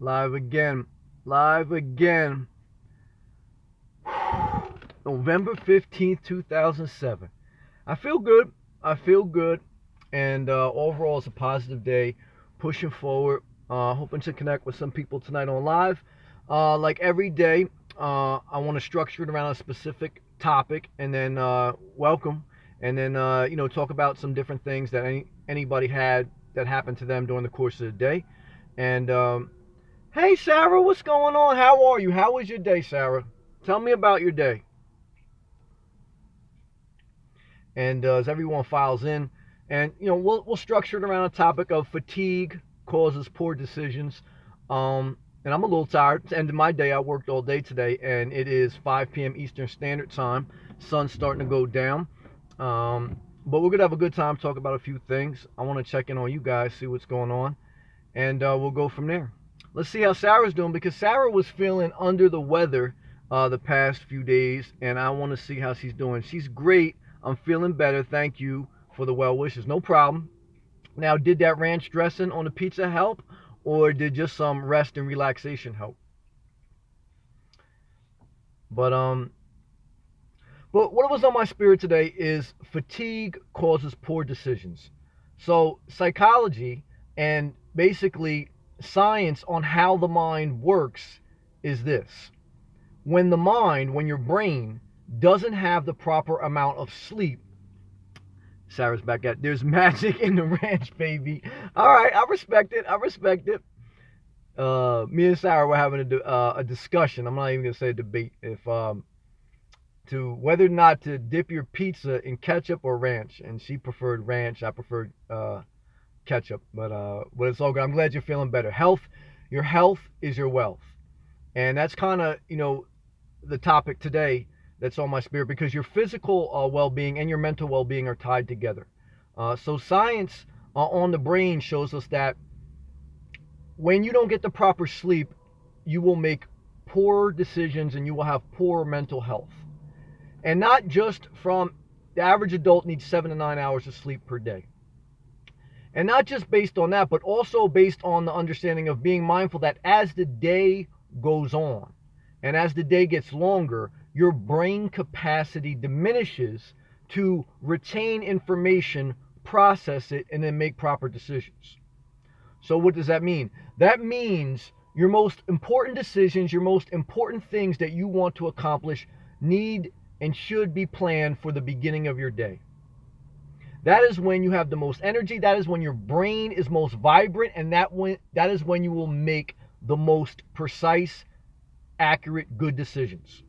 Live again. Live again. November 15th, 2007. I feel good. I feel good. And overall, it's a positive day. Pushing forward. Hoping to connect with some people tonight on live. Like every day, I want to structure it around a specific topic and then welcome. And then, talk about some different things that anybody had that happened to them during the course of the day. And hey, Sarah, what's going on? How are you? How was your day, Sarah? Tell me about your day. And as everyone files in, and we'll structure it around a topic of fatigue causes poor decisions. And I'm a little tired. It's the end of my day. I worked all day today, and it is 5 p.m. Eastern Standard Time. Sun's starting to go down. But we're gonna have a good time, talk about a few things. I want to check in on you guys, see what's going on, and we'll go from there. Let's see how Sarah's doing, because Sarah was feeling under the weather the past few days, and I want to see how she's doing. She's great. I'm feeling better. Thank you for the well wishes. No problem. Now, did that ranch dressing on the pizza help, or did just some rest and relaxation help? But but what was on my spirit today is fatigue causes poor decisions. So psychology and basically science on how the mind works is this: when your brain doesn't have the proper amount of sleep. Sarah's back at, there's magic in the ranch, baby. All right, I respect it. I respect it. Me and Sarah were having a discussion. I'm not even gonna say a debate. If to whether or not to dip your pizza in ketchup or ranch, and she preferred ranch. I preferred ketchup, but it's all good. I'm glad you're feeling better. Your health is your wealth, and that's kind of the topic today that's on my spirit, because your physical well-being and your mental well-being are tied together. So science on the brain shows us that when you don't get the proper sleep, you will make poor decisions and you will have poor mental health. And not just from the average adult needs 7 to 9 hours of sleep per day. And not just based on that, but also based on the understanding of being mindful that as the day goes on and as the day gets longer, your brain capacity diminishes to retain information, process it, and then make proper decisions. So what does that mean? That means your most important decisions, your most important things that you want to accomplish need and should be planned for the beginning of your day. That is when you have the most energy. That is when your brain is most vibrant, and that is when you will make the most precise, accurate, good decisions.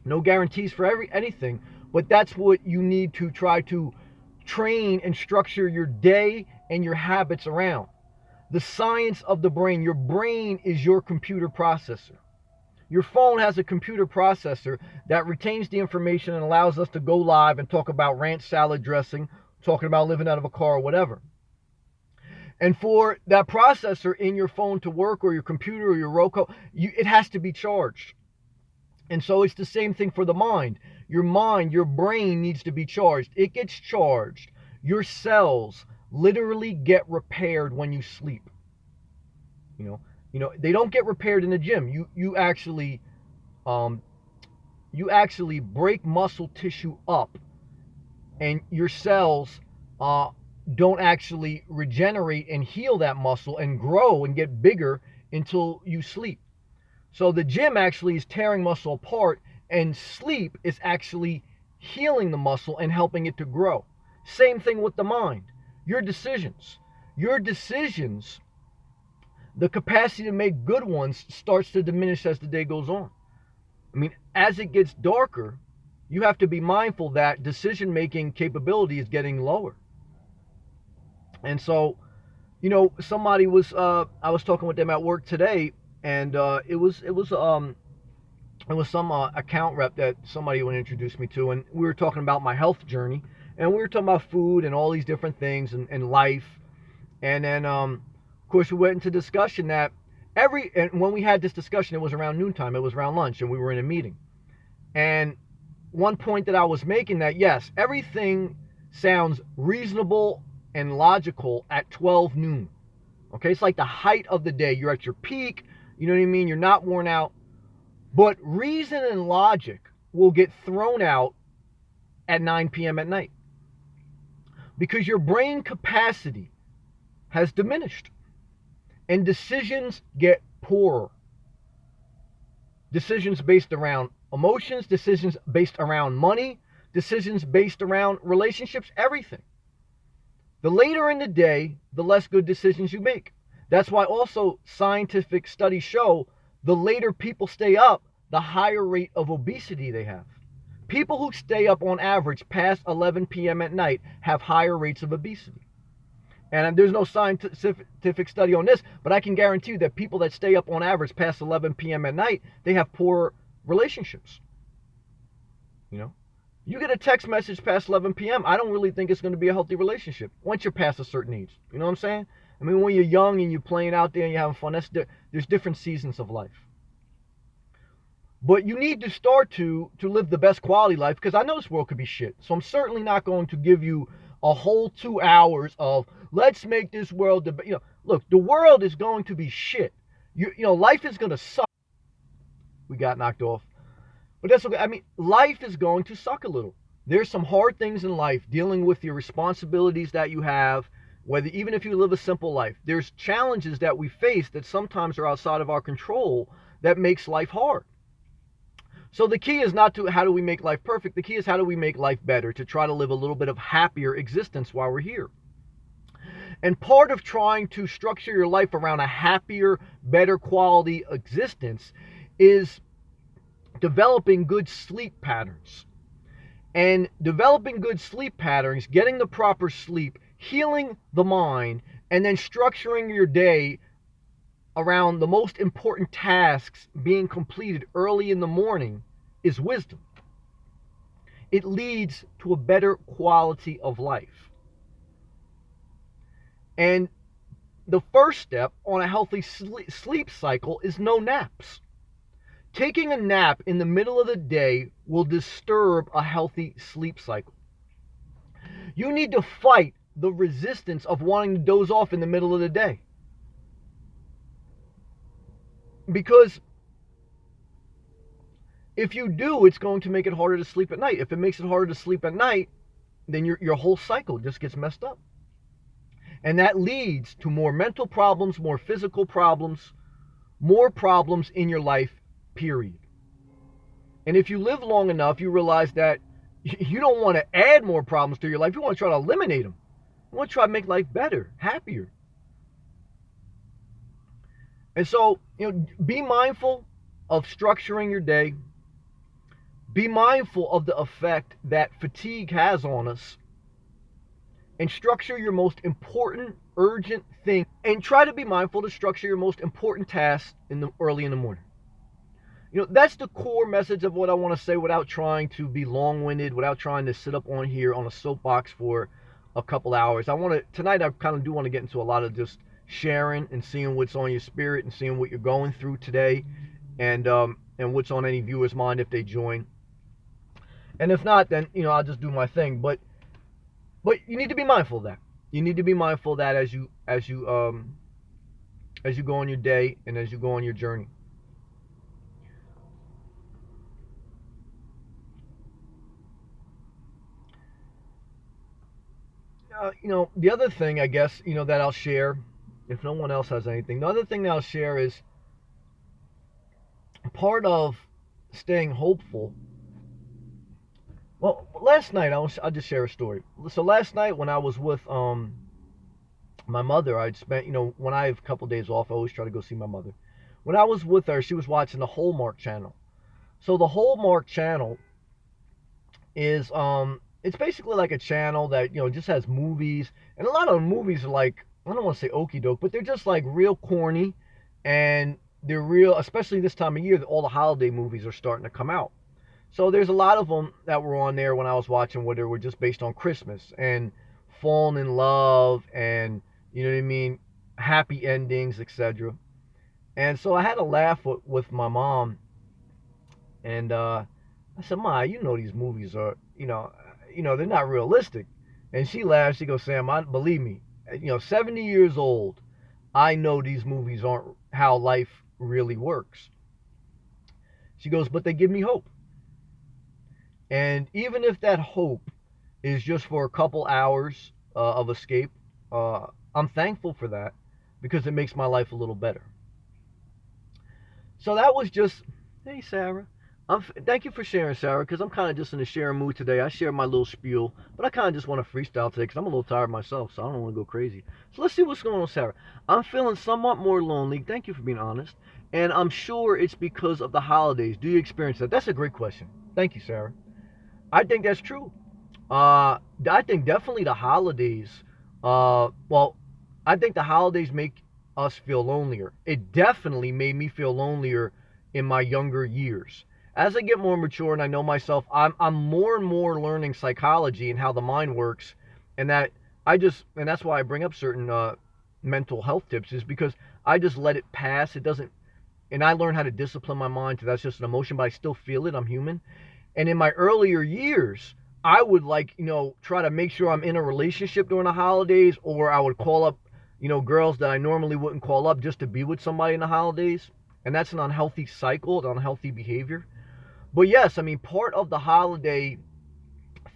No guarantees for anything, but that's what you need to try to train and structure your day and your habits around. The science of the brain. Your brain is your computer processor. Your phone has a computer processor that retains the information and allows us to go live and talk about ranch salad dressing, talking about living out of a car or whatever. And for that processor in your phone to work, or your computer or your Roku, it has to be charged. And so it's the same thing for the mind. Your brain needs to be charged. It gets charged. Your cells literally get repaired when you sleep. They don't get repaired in the gym. You actually break muscle tissue up, and your cells don't actually regenerate and heal that muscle and grow and get bigger until you sleep. So the gym actually is tearing muscle apart, and sleep is actually healing the muscle and helping it to grow. Same thing with the mind. Your decisions. The capacity to make good ones starts to diminish as the day goes on. I mean, as it gets darker, you have to be mindful that decision-making capability is getting lower. And so, somebody was, I was talking with them at work today, and it was some account rep that somebody would introduce me to, and we were talking about my health journey, and we were talking about food and all these different things and life. And then, of course, we went into discussion that and when we had this discussion, it was around noontime, it was around lunch, and we were in a meeting. And one point that I was making, that yes, everything sounds reasonable and logical at 12 noon. Okay, it's like the height of the day. You're at your peak. You know what I mean? You're not worn out. But reason and logic will get thrown out at 9 p.m. at night because your brain capacity has diminished and decisions get poorer. Decisions based around emotions, decisions based around money, decisions based around relationships, everything. The later in the day, the less good decisions you make. That's why also scientific studies show the later people stay up, the higher rate of obesity they have. People who stay up on average past 11 p.m. at night have higher rates of obesity. And there's no scientific study on this, but I can guarantee you that people that stay up on average past 11 p.m. at night, they have poor relationships. You know, you get a text message past 11 p.m., I don't really think it's going to be a healthy relationship once you're past a certain age. You know what I'm saying? I mean, when you're young and you're playing out there and you're having fun, there's different seasons of life. But you need to start to live the best quality life, because I know this world could be shit. So I'm certainly not going to give you a whole 2 hours of let's make this world look, the world is going to be shit. You know, life is going to suck. We got knocked off. But that's okay. I mean, life is going to suck a little. There's some hard things in life, dealing with your responsibilities that you have, whether even if you live a simple life. There's challenges that we face that sometimes are outside of our control that makes life hard. So the key is not to how do we make life perfect. The key is how do we make life better, to try to live a little bit of happier existence while we're here. And part of trying to structure your life around a happier, better quality existence is developing good sleep patterns. And developing good sleep patterns, getting the proper sleep, healing the mind, and then structuring your day around the most important tasks being completed early in the morning is wisdom. It leads to a better quality of life. And the first step on a healthy sleep cycle is no naps. Taking a nap in the middle of the day will disturb a healthy sleep cycle. You need to fight the resistance of wanting to doze off in the middle of the day. Because if you do, it's going to make it harder to sleep at night. If it makes it harder to sleep at night, then your whole cycle just gets messed up. And that leads to more mental problems, more physical problems, more problems in your life, period. And if you live long enough, you realize that you don't want to add more problems to your life. You want to try to eliminate them. You want to try to make life better, happier. And so, be mindful of structuring your day. Be mindful of the effect that fatigue has on us. And structure your most important, urgent thing. And try to be mindful to structure your most important tasks early in the morning. That's the core message of what I want to say, without trying to be long-winded, without trying to sit up on here on a soapbox for a couple hours. Tonight I kind of do want to get into a lot of just sharing and seeing what's on your spirit and seeing what you're going through today, and what's on any viewer's mind if they join. And if not, then I'll just do my thing. But you need to be mindful of that. You need to be mindful of that as you go on your day and as you go on your journey. The other thing, I guess, that I'll share, if no one else has anything, the other thing that I'll share is part of staying hopeful. Well, last night, I'll just share a story. So last night when I was with my mother, I'd spent, when I have a couple days off, I always try to go see my mother. When I was with her, she was watching the Hallmark Channel. So the Hallmark Channel is, it's basically like a channel that, just has movies. And a lot of the movies are like, I don't want to say okie doke, but they're just like real corny. And they're real, especially this time of year, that all the holiday movies are starting to come out. So there's a lot of them that were on there when I was watching, where they were just based on Christmas and falling in love and, happy endings, etc. And so I had a laugh with my mom. And I said, Ma, these movies are, they're not realistic. And she laughed. She goes, Sam, believe me, 70 years old, I know these movies aren't how life really works. She goes, but they give me hope. And even if that hope is just for a couple hours of escape, I'm thankful for that because it makes my life a little better. So that was just, hey, Sarah. Thank you for sharing, Sarah, because I'm kind of just in a sharing mood today. I share my little spiel, but I kind of just want to freestyle today because I'm a little tired myself, so I don't want to go crazy. So let's see what's going on, Sarah. I'm feeling somewhat more lonely. Thank you for being honest. And I'm sure it's because of the holidays. Do you experience that? That's a great question. Thank you, Sarah. I think that's true. I think definitely the holidays. Well, I think the holidays make us feel lonelier. It definitely made me feel lonelier in my younger years. As I get more mature and I know myself, I'm more and more learning psychology and how the mind works, and that's why I bring up certain mental health tips is because I just let it pass. It doesn't, and I learn how to discipline my mind. So that's just an emotion, but I still feel it. I'm human. And in my earlier years, I would try to make sure I'm in a relationship during the holidays, or I would call up, girls that I normally wouldn't call up just to be with somebody in the holidays. And that's an unhealthy cycle, an unhealthy behavior. But yes, I mean, part of the holiday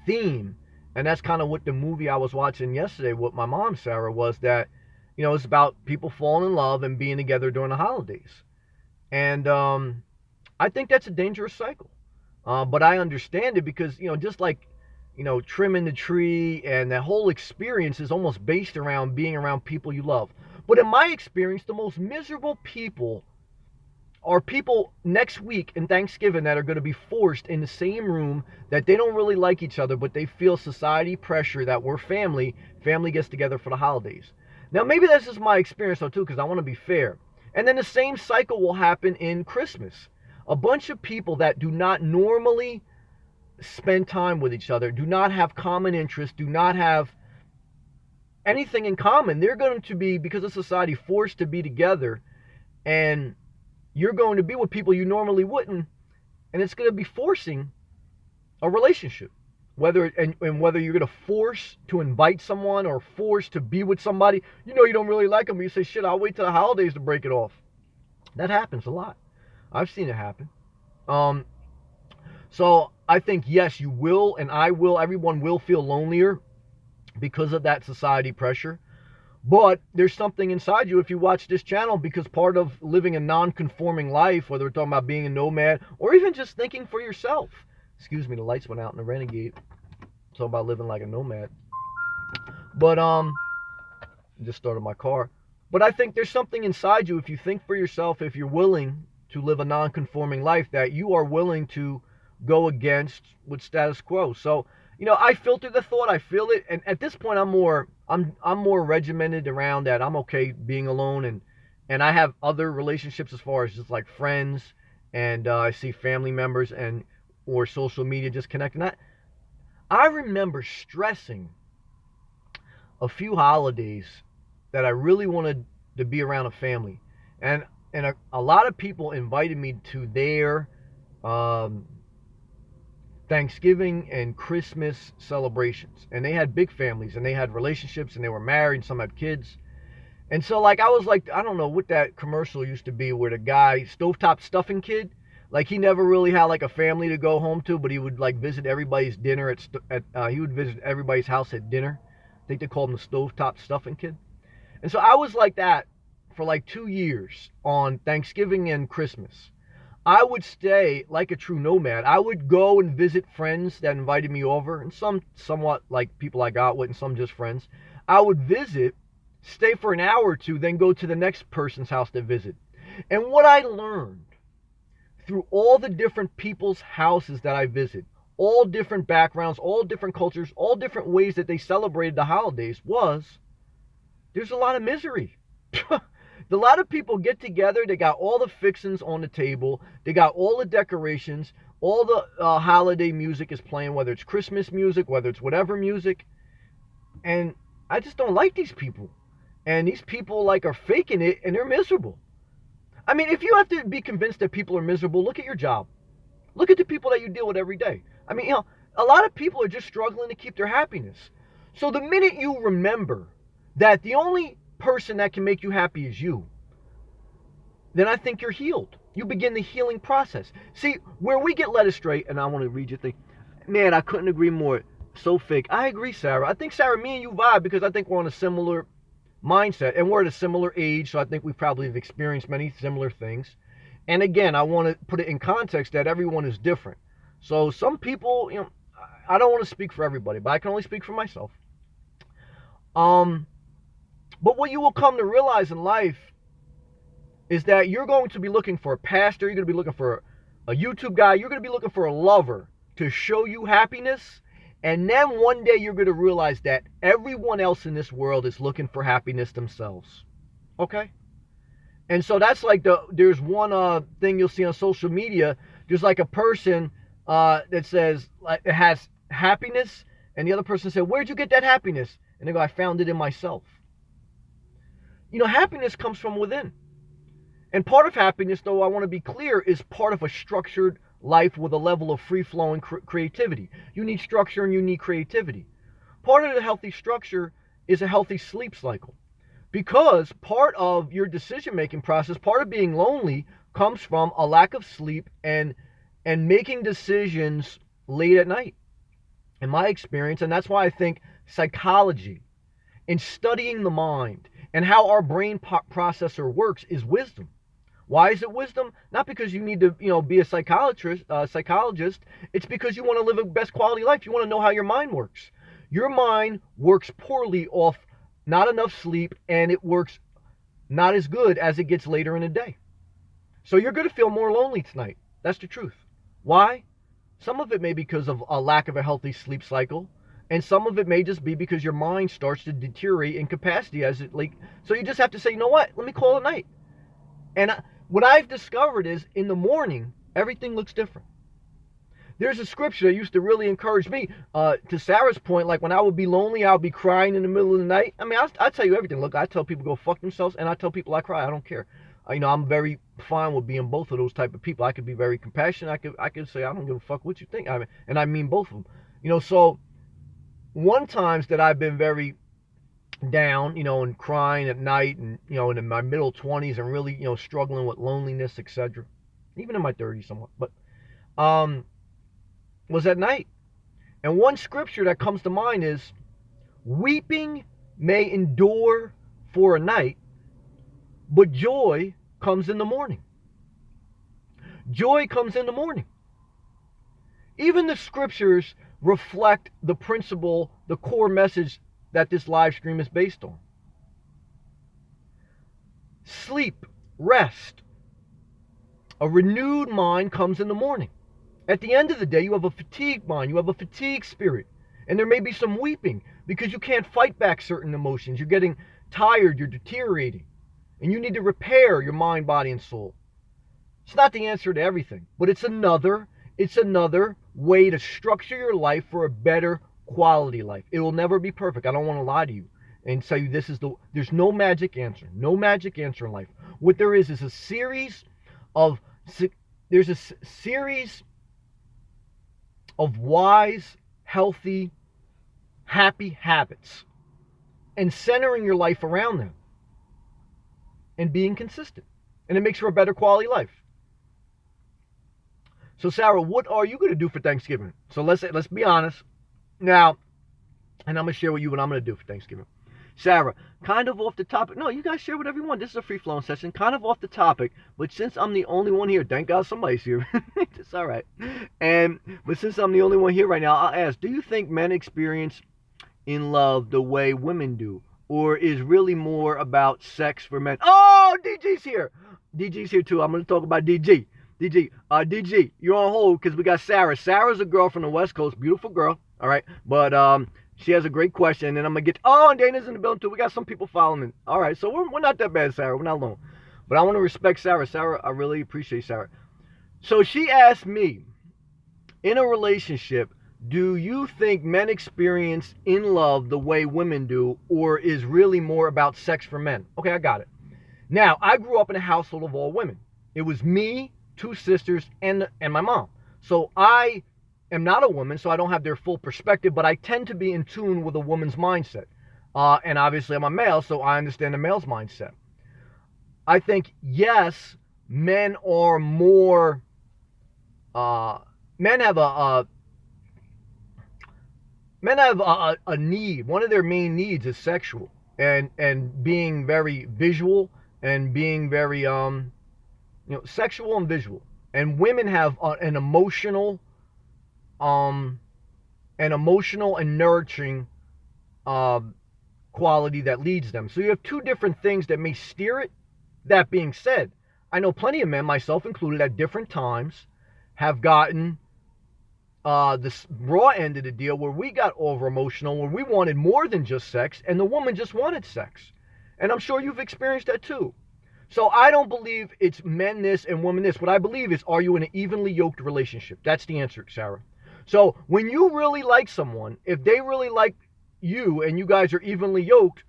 theme, and that's kind of what the movie I was watching yesterday with my mom, Sarah, was that, it's about people falling in love and being together during the holidays. And I think that's a dangerous cycle. But I understand it because, just like, trimming the tree and that whole experience is almost based around being around people you love. But in my experience, the most miserable people are people next week in Thanksgiving that are going to be forced in the same room that they don't really like each other, but they feel society pressure that we're family. Family gets together for the holidays. Now, maybe that's just my experience, though, too, because I want to be fair. And then the same cycle will happen in Christmas. A bunch of people that do not normally spend time with each other, do not have common interests, do not have anything in common. They're going to be, because of society, forced to be together. And you're going to be with people you normally wouldn't. And it's going to be forcing a relationship. Whether you're going to force to invite someone or force to be with somebody, you don't really like them, but you say, shit, I'll wait till the holidays to break it off. That happens a lot. I've seen it happen. Um, so I think, yes, you will, and I will, everyone will feel lonelier because of that society pressure. But there's something inside you if you watch this channel, because part of living a non-conforming life, whether we're talking about being a nomad or even just thinking for yourself. Excuse me, the lights went out in the Renegade. Talking about living like a nomad. But just started my car. But I think there's something inside you if you think for yourself, if you're willing to live a non-conforming life, that you are willing to go against with status quo. So, I filter the thought, I feel it, and at this point I'm more regimented around that. I'm okay being alone, and I have other relationships as far as just like friends, and I see family members and or social media just connecting. I remember stressing a few holidays that I really wanted to be around a family, and a lot of people invited me to their um, Thanksgiving and Christmas celebrations, and they had big families and they had relationships and they were married and some had kids. And so, like, I was like, I don't know what that commercial used to be where the guy, stovetop stuffing kid, like, he never really had like a family to go home to, but he would like visit everybody's dinner he would visit everybody's house at dinner. I think they called him the stovetop stuffing kid. And so I was like that for like 2 years on Thanksgiving and Christmas. I would stay like a true nomad. I would go and visit friends that invited me over, and some somewhat like people I got with, and some just friends. I would visit, stay for an hour or two, then go to the next person's house to visit. And what I learned through all the different people's houses that I visit, all different backgrounds, all different cultures, all different ways that they celebrated the holidays, was there's a lot of misery. A lot of people get together, they got all the fixings on the table, they got all the decorations, all the holiday music is playing, whether it's Christmas music, whether it's whatever music. And I just don't like these people. And these people like are faking it, and they're miserable. I mean, if you have to be convinced that people are miserable, look at your job. Look at the people that you deal with every day. I mean, a lot of people are just struggling to keep their happiness. So the minute you remember that the only person that can make you happy is you, then I think you're healed. You begin the healing process. See, where we get led astray, and I want to read your thing. Man, I couldn't agree more. So fake. I agree, Sarah. I think, Sarah, me and you vibe because I think we're on a similar mindset and we're at a similar age. So I think we probably have experienced many similar things. And again, I want to put it in context that everyone is different. So some people, I don't want to speak for everybody, but I can only speak for myself. But what you will come to realize in life is that you're going to be looking for a pastor, you're going to be looking for a YouTube guy, you're going to be looking for a lover to show you happiness. And then one day you're going to realize that everyone else in this world is looking for happiness themselves. Okay? And so that's like there's one thing you'll see on social media. There's like a person that says, like, it has happiness. And the other person said, where'd you get that happiness? And they go, I found it in myself. Happiness comes from within. And part of happiness, though, I want to be clear, is part of a structured life with a level of free-flowing creativity. You need structure and you need creativity. Part of the healthy structure is a healthy sleep cycle. Because part of your decision-making process, part of being lonely, comes from a lack of sleep and making decisions late at night. In my experience, and that's why I think psychology and studying the mind and how our brain processor works is wisdom. Why is it wisdom? Not because you need to, be a psychologist. It's because you want to live a best quality life. You want to know how your mind works. Your mind works poorly off not enough sleep, and it works not as good as it gets later in the day. So you're going to feel more lonely tonight. That's the truth. Why? Some of it may be because of a lack of a healthy sleep cycle, and some of it may just be because your mind starts to deteriorate in capacity so you just have to say, you know what? Let me call it night. And what I've discovered is in the morning, everything looks different. There's a scripture that used to really encourage me. To Sarah's point, like when I would be lonely, I would be crying in the middle of the night. I mean, I tell you everything. Look, I tell people go fuck themselves, and I tell people I cry. I don't care. I'm very fine with being both of those type of people. I could be very compassionate. I could say I don't give a fuck what you think. And I mean both of them. So one times that I've been very down, and crying at night, and in my middle 20s, and really, struggling with loneliness, etc. Even in my 30s somewhat, but was at night. And one scripture that comes to mind is, weeping may endure for a night, but joy comes in the morning. Joy comes in the morning. Even the scriptures reflect the principle, the core message that this live stream is based on. Sleep, rest. A renewed mind comes in the morning. At the end of the day, you have a fatigued mind, you have a fatigued spirit, and there may be some weeping because you can't fight back certain emotions. You're getting tired, you're deteriorating, and you need to repair your mind, body, and soul. It's not the answer to everything, but it's another way to structure your life for a better quality life. It will never be perfect. I don't want to lie to you and tell you there's no magic answer. No magic answer in life. What there is a series of wise, healthy, happy habits and centering your life around them and being consistent. And it makes for a better quality life. So Sarah, what are you going to do for Thanksgiving? So let's be honest. Now, and I'm going to share with you what I'm going to do for Thanksgiving. Sarah, kind of off the topic. No, you guys share whatever you want. This is a free-flowing session. Kind of off the topic, but since I'm the only one here, thank God somebody's here. It's all right. But since I'm the only one here right now, I'll ask, do you think men experience in love the way women do? Or is really more about sex for men? Oh, DG's here. DG's here too. I'm going to talk about DG. DG, you're on hold because we got Sarah. Sarah's a girl from the West Coast, beautiful girl. All right, but she has a great question, and then I'm gonna get. Oh, and Dana's in the building too. We got some people following. All right, so we're not that bad, Sarah. We're not alone. But I want to respect Sarah. Sarah, I really appreciate Sarah. So she asked me, in a relationship, do you think men experience in love the way women do, or is really more about sex for men? Okay, I got it. Now, I grew up in a household of all women. It was me, 2 sisters, and my mom. So I am not a woman, so I don't have their full perspective, but I tend to be in tune with a woman's mindset. And obviously, I'm a male, so I understand the male's mindset. I think, yes, men are more, uh, men have men have a need. One of their main needs is sexual and being very visual and being very, sexual and visual. And women have um, an emotional and nurturing uh, quality that leads them. So you have two different things that may steer it. That being said, I know plenty of men, myself included, at different times, have gotten this raw end of the deal where we got over emotional, where we wanted more than just sex, and the woman just wanted sex. And I'm sure you've experienced that too. So I don't believe it's men this and women this. What I believe is, are you in an evenly yoked relationship? That's the answer, Sarah. So when you really like someone, if they really like you and you guys are evenly yoked,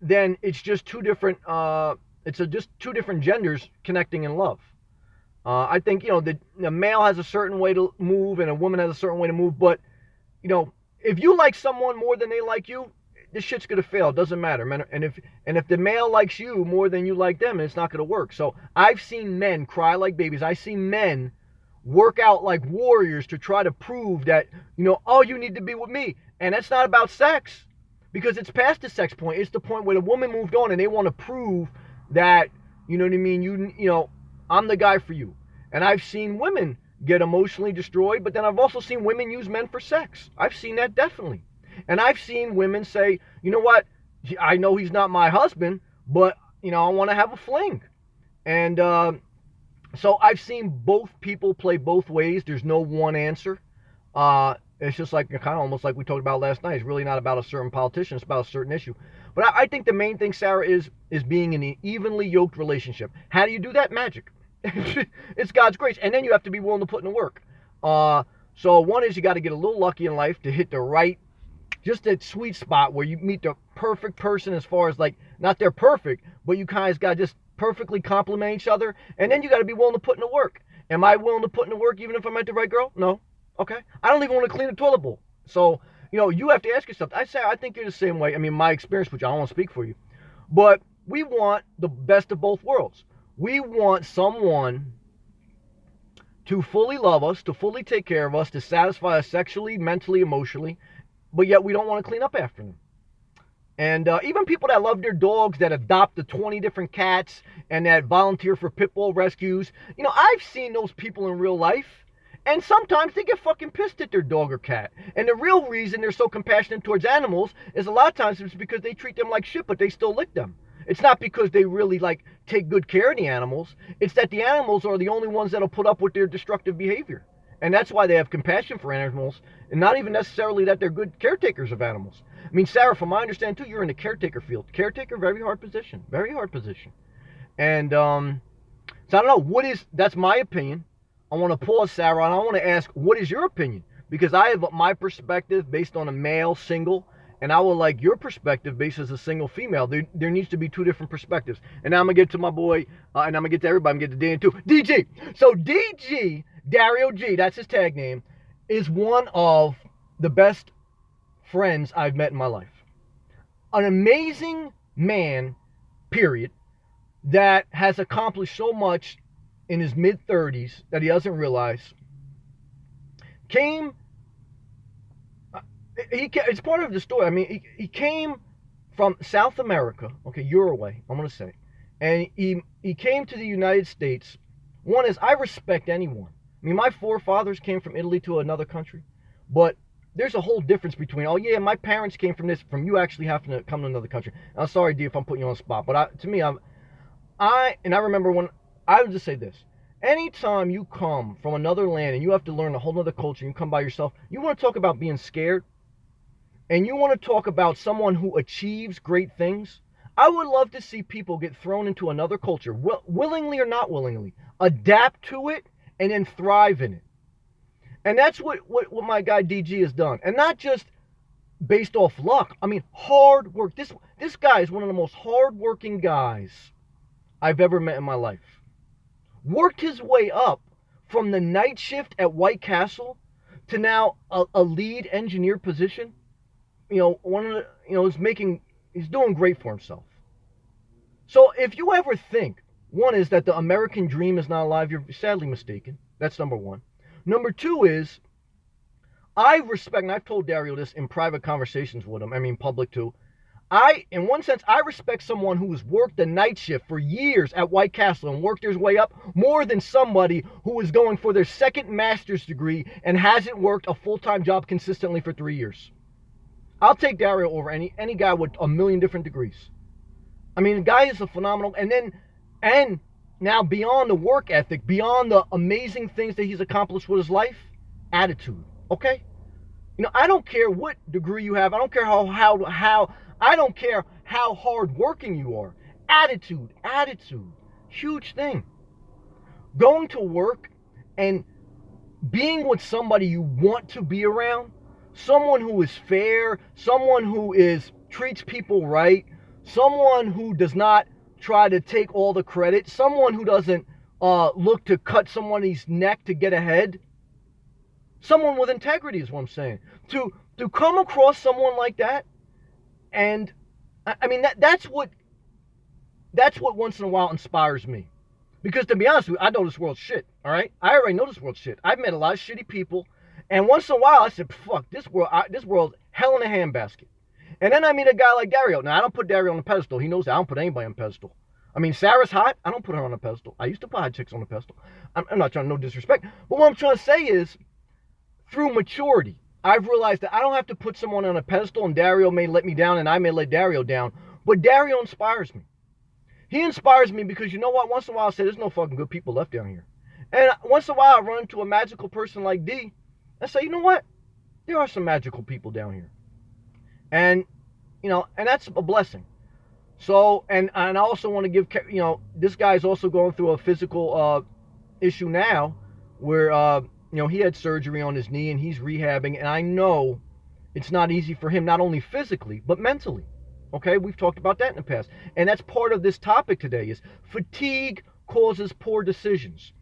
then it's just two different just two different genders connecting in love. I think the male has a certain way to move and a woman has a certain way to move, but if you like someone more than they like you, this shit's gonna fail. It doesn't matter, man. And if the male likes you more than you like them, it's not gonna work. So I've seen men cry like babies. I've seen men work out like warriors to try to prove that oh, you need to be with me, and that's not about sex, because it's past the sex point. It's the point where the woman moved on and they want to prove that you know what I mean. I'm the guy for you. And I've seen women get emotionally destroyed, but then I've also seen women use men for sex. I've seen that definitely. And I've seen women say, you know what, I know he's not my husband, but I want to have a fling. And so I've seen both people play both ways. There's no one answer. It's just like kind of almost like we talked about last night. It's really not about a certain politician. It's about a certain issue. But I think the main thing, Sarah, is being in an evenly yoked relationship. How do you do that? Magic. It's God's grace, and then you have to be willing to put in the work. So one is you got to get a little lucky in life to hit the right, just that sweet spot where you meet the perfect person, as far as like not they're perfect, but you guys got to just perfectly complement each other, and then you got to be willing to put in the work. Am I willing to put in the work even if I met the right girl? No. Okay. I don't even want to clean a toilet bowl. So you have to ask yourself. I think you're the same way. I mean, my experience with you, I don't want to speak for you, but we want the best of both worlds. We want someone to fully love us, to fully take care of us, to satisfy us sexually, mentally, emotionally, but yet we don't want to clean up after them. And even people that love their dogs, that adopt the 20 different cats, and that volunteer for pit bull rescues, I've seen those people in real life. And sometimes they get fucking pissed at their dog or cat. And the real reason they're so compassionate towards animals is a lot of times it's because they treat them like shit, but they still lick them. It's not because they really take good care of the animals. It's that the animals are the only ones that'll put up with their destructive behavior. And that's why they have compassion for animals, and not even necessarily that they're good caretakers of animals. I mean, Sarah, from my understanding too, you're in the caretaker field. Caretaker, very hard position. Very hard position. And so I don't know, that's my opinion. I want to pause, Sarah, and I want to ask, what is your opinion? Because I have my perspective based on a male single, and I would like your perspective based as a single female. There needs to be two different perspectives. And now I'm going to get to my boy, and I'm going to get to everybody. I'm going to get to Dan too. DG. So DG, Dario G, that's his tag name, is one of the best friends I've met in my life. An amazing man, period, that has accomplished so much in his mid-30s that he doesn't realize. It's part of the story. I mean, he came from South America, okay, Uruguay, I'm going to say. And he came to the United States. One is, I respect anyone. I mean, my forefathers came from Italy to another country. But there's a whole difference between, oh yeah, my parents came from you actually having to come to another country. I'm sorry, D, if I'm putting you on the spot. But to me, I remember when, I would just say this. Anytime you come from another land and you have to learn a whole other culture and you come by yourself, you want to talk about being scared, and you want to talk about someone who achieves great things. I would love to see people get thrown into another culture, willingly or not willingly, adapt to it, and then thrive in it. And that's what my guy DG has done. And not just based off luck. I mean, hard work. This guy is one of the most hardworking guys I've ever met in my life. Worked his way up from the night shift at White Castle to now a lead engineer position. one of the, he's doing great for himself. So if you ever think, one is that the American dream is not alive, you're sadly mistaken. That's number one. Number two is, I respect, and I've told Dario this in private conversations with him, I mean public too. In one sense, I respect someone who has worked the night shift for years at White Castle and worked their way up more than somebody who is going for their second master's degree and hasn't worked a full-time job consistently for 3 years. I'll take Dario over any guy with a million different degrees. I mean, the guy is a phenomenal, and now beyond the work ethic, beyond the amazing things that he's accomplished with his life, attitude, okay? I don't care what degree you have. I don't care I don't care how hard working you are. Attitude, huge thing. Going to work and being with somebody you want to be around, someone who is fair, someone who treats people right, someone who does not try to take all the credit, someone who doesn't look to cut somebody's neck to get ahead. Someone with integrity is what I'm saying. To come across someone like that, and I mean that's what once in a while inspires me. Because to be honest with you, I know this world's shit. All right, I already know this world's shit. I've met a lot of shitty people, and once in a while I said, "Fuck this world! This world's hell in a handbasket." And then I meet a guy like Dario. Now I don't put Dario on a pedestal. He knows that I don't put anybody on a pedestal. I mean, Sarah's hot. I don't put her on a pedestal. I used to put hot chicks on a pedestal. I'm not trying to no disrespect, but what I'm trying to say is, through maturity, I've realized that I don't have to put someone on a pedestal, and Dario may let me down and I may let Dario down, but Dario inspires me. He inspires me because you know what? Once in a while I say there's no fucking good people left down here. And once in a while I run into a magical person like D and say, you know what? There are some magical people down here. And, and that's a blessing. So, and I also want to give, this guy's also going through a physical issue now where, he had surgery on his knee and he's rehabbing, and I know it's not easy for him, not only physically, but mentally. Okay, we've talked about that in the past. And that's part of this topic today is fatigue causes poor decisions.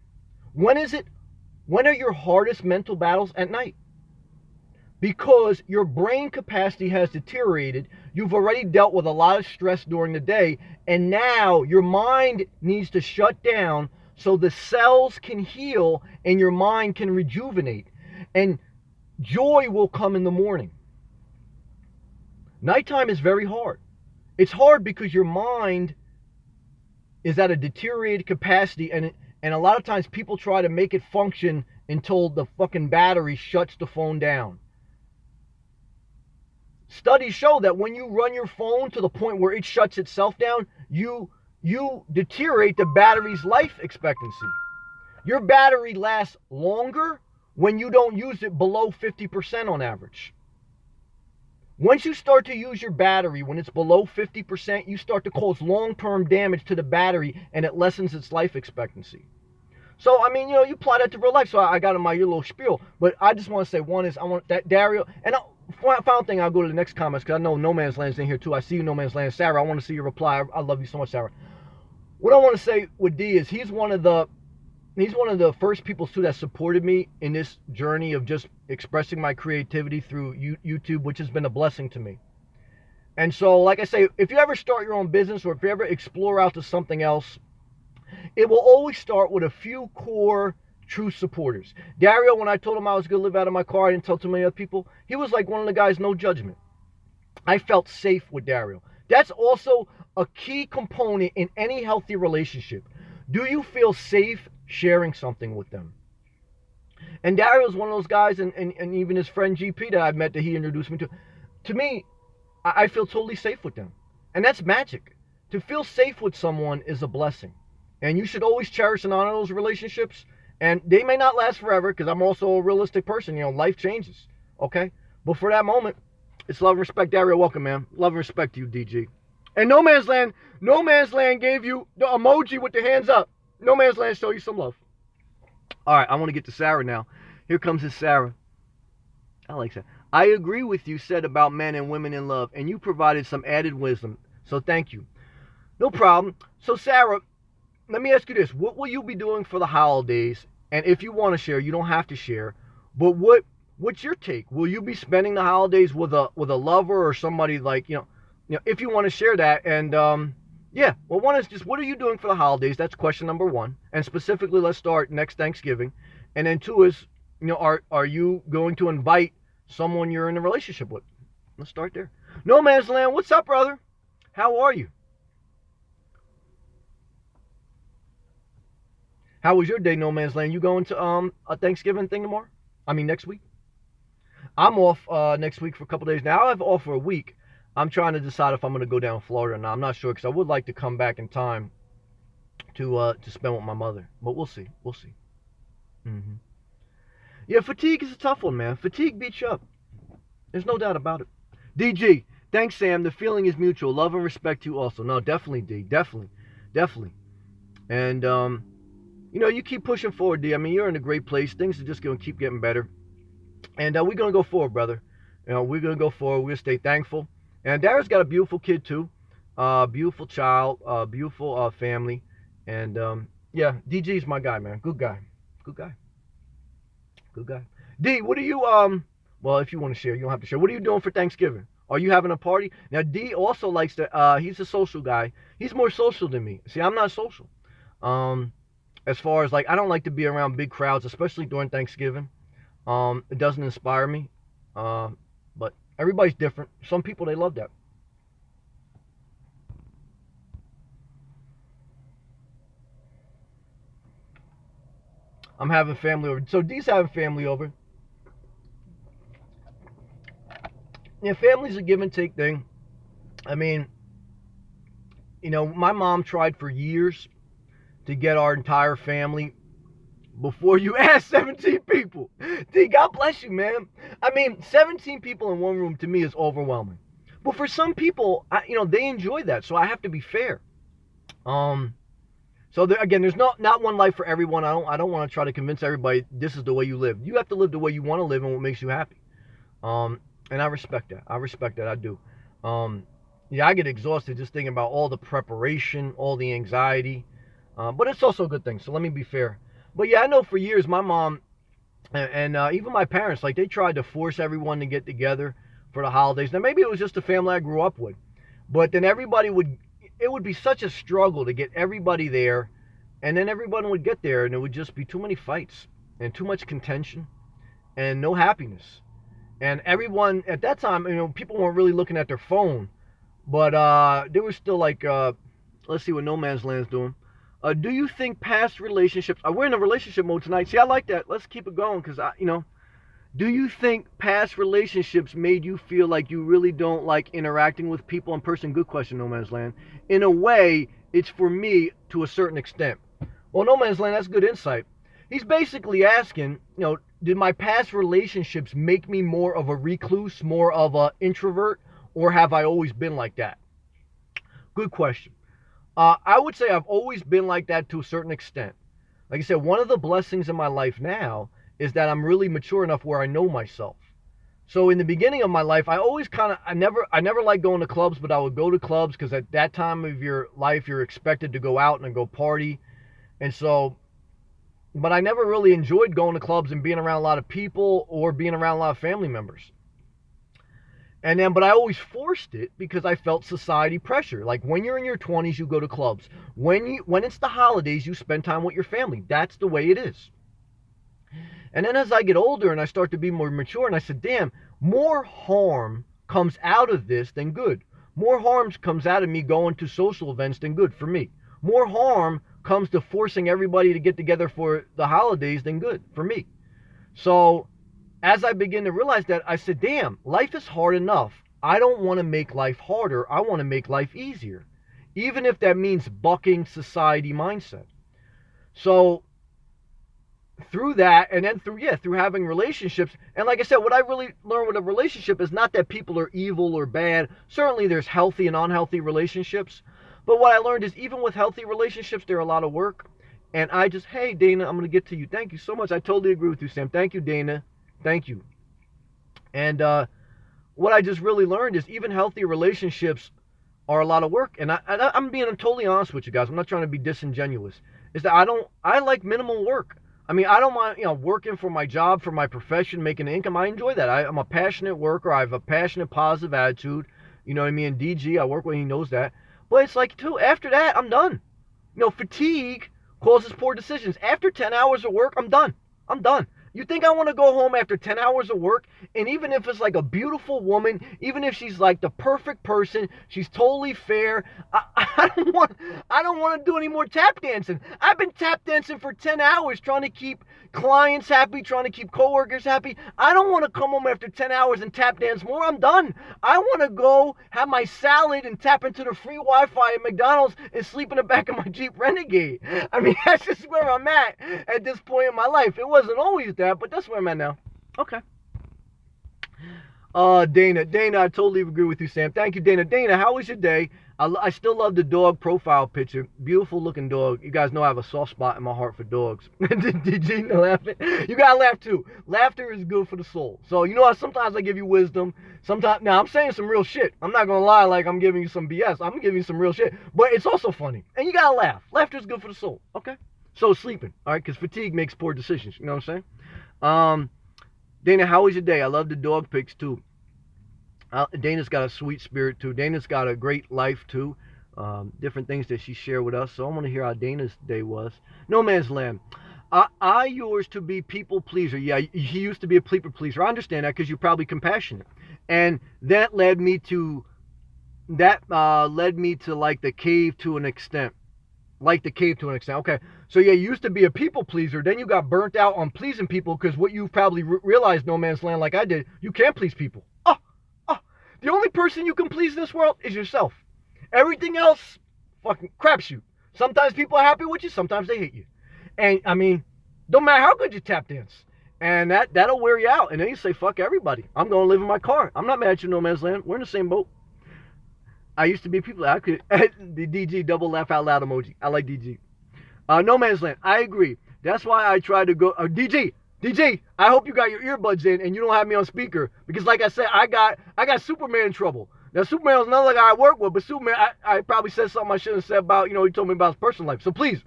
When are your hardest mental battles? At night. Because your brain capacity has deteriorated. You've already dealt with a lot of stress during the day, and now your mind needs to shut down so the cells can heal and your mind can rejuvenate. And joy will come in the morning. Nighttime is very hard. It's hard because your mind is at a deteriorated capacity, and a lot of times people try to make it function until the fucking battery shuts the phone down. Studies show that when you run your phone to the point where it shuts itself down, you deteriorate the battery's life expectancy. Your battery lasts longer when you don't use it below 50% on average. Once you start to use your battery when it's below 50%, you start to cause long-term damage to the battery, and it lessens its life expectancy. So, I mean, you apply that to real life. So I got in my little spiel. But I just want to say, one is, I want that Dario, and final thing, I'll go to the next comments, because I know No Man's Land's in here too. I see you, No Man's Land. Sarah, I want to see your reply. I love you so much, Sarah. What I want to say with D is he's one of the first people too that supported me in this journey of just expressing my creativity through YouTube, which has been a blessing to me. And so, like I say, if you ever start your own business or if you ever explore out to something else, it will always start with a few core true supporters. Dario, when I told him I was going to live out of my car, I didn't tell too many other people. He was like one of the guys, no judgment. I felt safe with Dario. That's also a key component in any healthy relationship. Do you feel safe sharing something with them? And Dario's one of those guys, and even his friend GP that I've met that he introduced me to. To me, I feel totally safe with them. And that's magic. To feel safe with someone is a blessing. And you should always cherish and honor those relationships. And they may not last forever, because I'm also a realistic person. Life changes. Okay? But for that moment, it's love and respect. Dario, welcome, man. Love and respect to you, DG. And No Man's Land gave you the emoji with the hands up. No Man's Land, show you some love. All right, I want to get to Sarah now. Here comes his Sarah. I like that. I agree with you said about men and women in love, and you provided some added wisdom. So thank you. No problem. So Sarah, let me ask you this. What will you be doing for the holidays? And if you want to share, you don't have to share. But what What's your take? Will you be spending the holidays with a lover or somebody like if you want to share that? And yeah, well, one is just what are you doing for the holidays? That's question number one. And specifically, let's start next Thanksgiving. And then two is are you going to invite someone you're in a relationship with? Let's start there. No Man's Land, what's up, brother? How are you? How was your day, No Man's Land? You going to a Thanksgiving thing tomorrow? I mean next week. I'm off next week for a couple days. Now I have off for a week. I'm trying to decide if I'm going to go down to Florida or not. I'm not sure because I would like to come back in time to spend with my mother, but we'll see. We'll see. Hmm. Yeah, fatigue is a tough one, man. Fatigue beats you up. There's no doubt about it. DG, thanks, Sam. The feeling is mutual. Love and respect to you also. No, definitely, D. Definitely, definitely. And you keep pushing forward, D. I mean, you're in a great place. Things are just going to keep getting better. And we're going to go forward, brother. We're going to go forward. We're going to stay thankful. And Dara's got a beautiful kid, too. Beautiful child. Beautiful family. And, yeah, DG's my guy, man. Good guy. Good guy. Good guy. D, what are you, well, if you want to share, you don't have to share. What are you doing for Thanksgiving? Are you having a party? Now, D also likes to, he's a social guy. He's more social than me. See, I'm not social. Um, as far as, like, I don't like to be around big crowds, especially during Thanksgiving. It doesn't inspire me. But everybody's different. Some people, they love that. I'm having family over. So D's having family over. Yeah, family's a give and take thing. I mean, my mom tried for years to get our entire family before you ask 17 people. D, God bless you, man. I mean, 17 people in one room to me is overwhelming. But for some people, they enjoy that, so I have to be fair. Um, so there, again, there's not one life for everyone. I don't want to try to convince everybody this is the way you live. You have to live the way you want to live and what makes you happy. And I respect that. I respect that. I do. Um, yeah, I get exhausted just thinking about all the preparation, all the anxiety. But it's also a good thing. So let me be fair. But yeah, I know for years my mom and even my parents, like they tried to force everyone to get together for the holidays. Now maybe it was just the family I grew up with, but then it would be such a struggle to get everybody there, and then everyone would get there, and it would just be too many fights and too much contention and no happiness. And everyone at that time, people weren't really looking at their phone, but they were still like, let's see what No Man's Land's doing. Do you think past relationships? We're in a relationship mode tonight. See, I like that. Let's keep it going because do you think past relationships made you feel like you really don't like interacting with people in person? Good question, No Man's Land. In a way, it's for me to a certain extent. Well, No Man's Land, that's good insight. He's basically asking, did my past relationships make me more of a recluse, more of an introvert, or have I always been like that? Good question. I would say I've always been like that to a certain extent. Like I said, one of the blessings in my life now is that I'm really mature enough where I know myself. So in the beginning of my life, I always I never liked going to clubs, but I would go to clubs because at that time of your life, you're expected to go out and go party. And so, but I never really enjoyed going to clubs and being around a lot of people or being around a lot of family members. And then, but I always forced it because I felt society pressure. Like when you're in your 20s, you go to clubs. When it's the holidays, you spend time with your family. That's the way it is. And then as I get older and I start to be more mature, and I said, damn, more harm comes out of this than good. More harm comes out of me going to social events than good for me. More harm comes to forcing everybody to get together for the holidays than good for me. So as I begin to realize that, I said, damn, life is hard enough. I don't want to make life harder. I want to make life easier, even if that means bucking society mindset. So through that, and then through having relationships, and like I said, what I really learned with a relationship is not that people are evil or bad. Certainly there's healthy and unhealthy relationships, but what I learned is even with healthy relationships, they're a lot of work. And I just, hey, Dana, I'm going to get to you. Thank you so much. I totally agree with you, Sam. Thank you, Dana. Thank you. And what I just really learned is even healthy relationships are a lot of work. And I'm being totally honest with you guys. I'm not trying to be disingenuous. Is that I like minimal work. I mean, I don't mind, working for my job, for my profession, making an income. I enjoy that. I'm a passionate worker. I have a passionate, positive attitude. You know what I mean? DG, I work with, he knows that. But it's like, too, after that, I'm done. Fatigue causes poor decisions. After 10 hours of work, I'm done. I'm done. You think I want to go home after 10 hours of work? And even if it's like a beautiful woman, even if she's like the perfect person, she's totally fair, I don't want to do any more tap dancing. I've been tap dancing for 10 hours trying to keep clients happy, trying to keep coworkers happy. I don't want to come home after 10 hours and tap dance more. I'm done. I want to go have my salad and tap into the free Wi-Fi at McDonald's and sleep in the back of my Jeep Renegade. I mean, that's just where I'm at this point in my life. It wasn't always that, but that's where I'm at now. Okay. Dana, I totally agree with you, Sam. Thank you, Dana. Dana, how was your day? I still love the dog profile picture. Beautiful looking dog. You guys know I have a soft spot in my heart for dogs. Did you laugh? You gotta laugh too. Laughter is good for the soul. So you know how sometimes I give you wisdom. Sometimes now I'm saying some real shit. I'm not gonna lie like I'm giving you some BS. I'm giving you some real shit. But it's also funny. And you gotta laugh. Laughter is good for the soul. Okay? So sleeping, all right? Because fatigue makes poor decisions. You know what I'm saying? Dana, how was your day? I love the dog pics too. Dana's got a sweet spirit too. Dana's got a great life too. Different things that she shared with us. So I want to hear how Dana's day was. No Man's Land. I yours to be people pleaser. Yeah, he used to be a people pleaser. I understand that because you're probably compassionate, and that led me to like the cave to an extent. Okay. So yeah, you used to be a people pleaser. Then you got burnt out on pleasing people because what you probably realized, No Man's Land, like I did, you can't please people. The only person you can please in this world is yourself. Everything else, fucking crapshoot. Sometimes people are happy with you, sometimes they hate you. And I mean, don't matter how good you tap dance. And that'll wear you out. And then you say, fuck everybody. I'm going to live in my car. I'm not mad at you, No Man's Land. We're in the same boat. I used to be people. I could. The DG double laugh out loud emoji. I like DG. No Man's Land. I agree. That's why I try to go. DG, I hope you got your earbuds in and you don't have me on speaker because, like I said, I got Superman trouble. Now Superman was another guy I work with, but Superman, I probably said something I shouldn't have said about, he told me about his personal life. So please,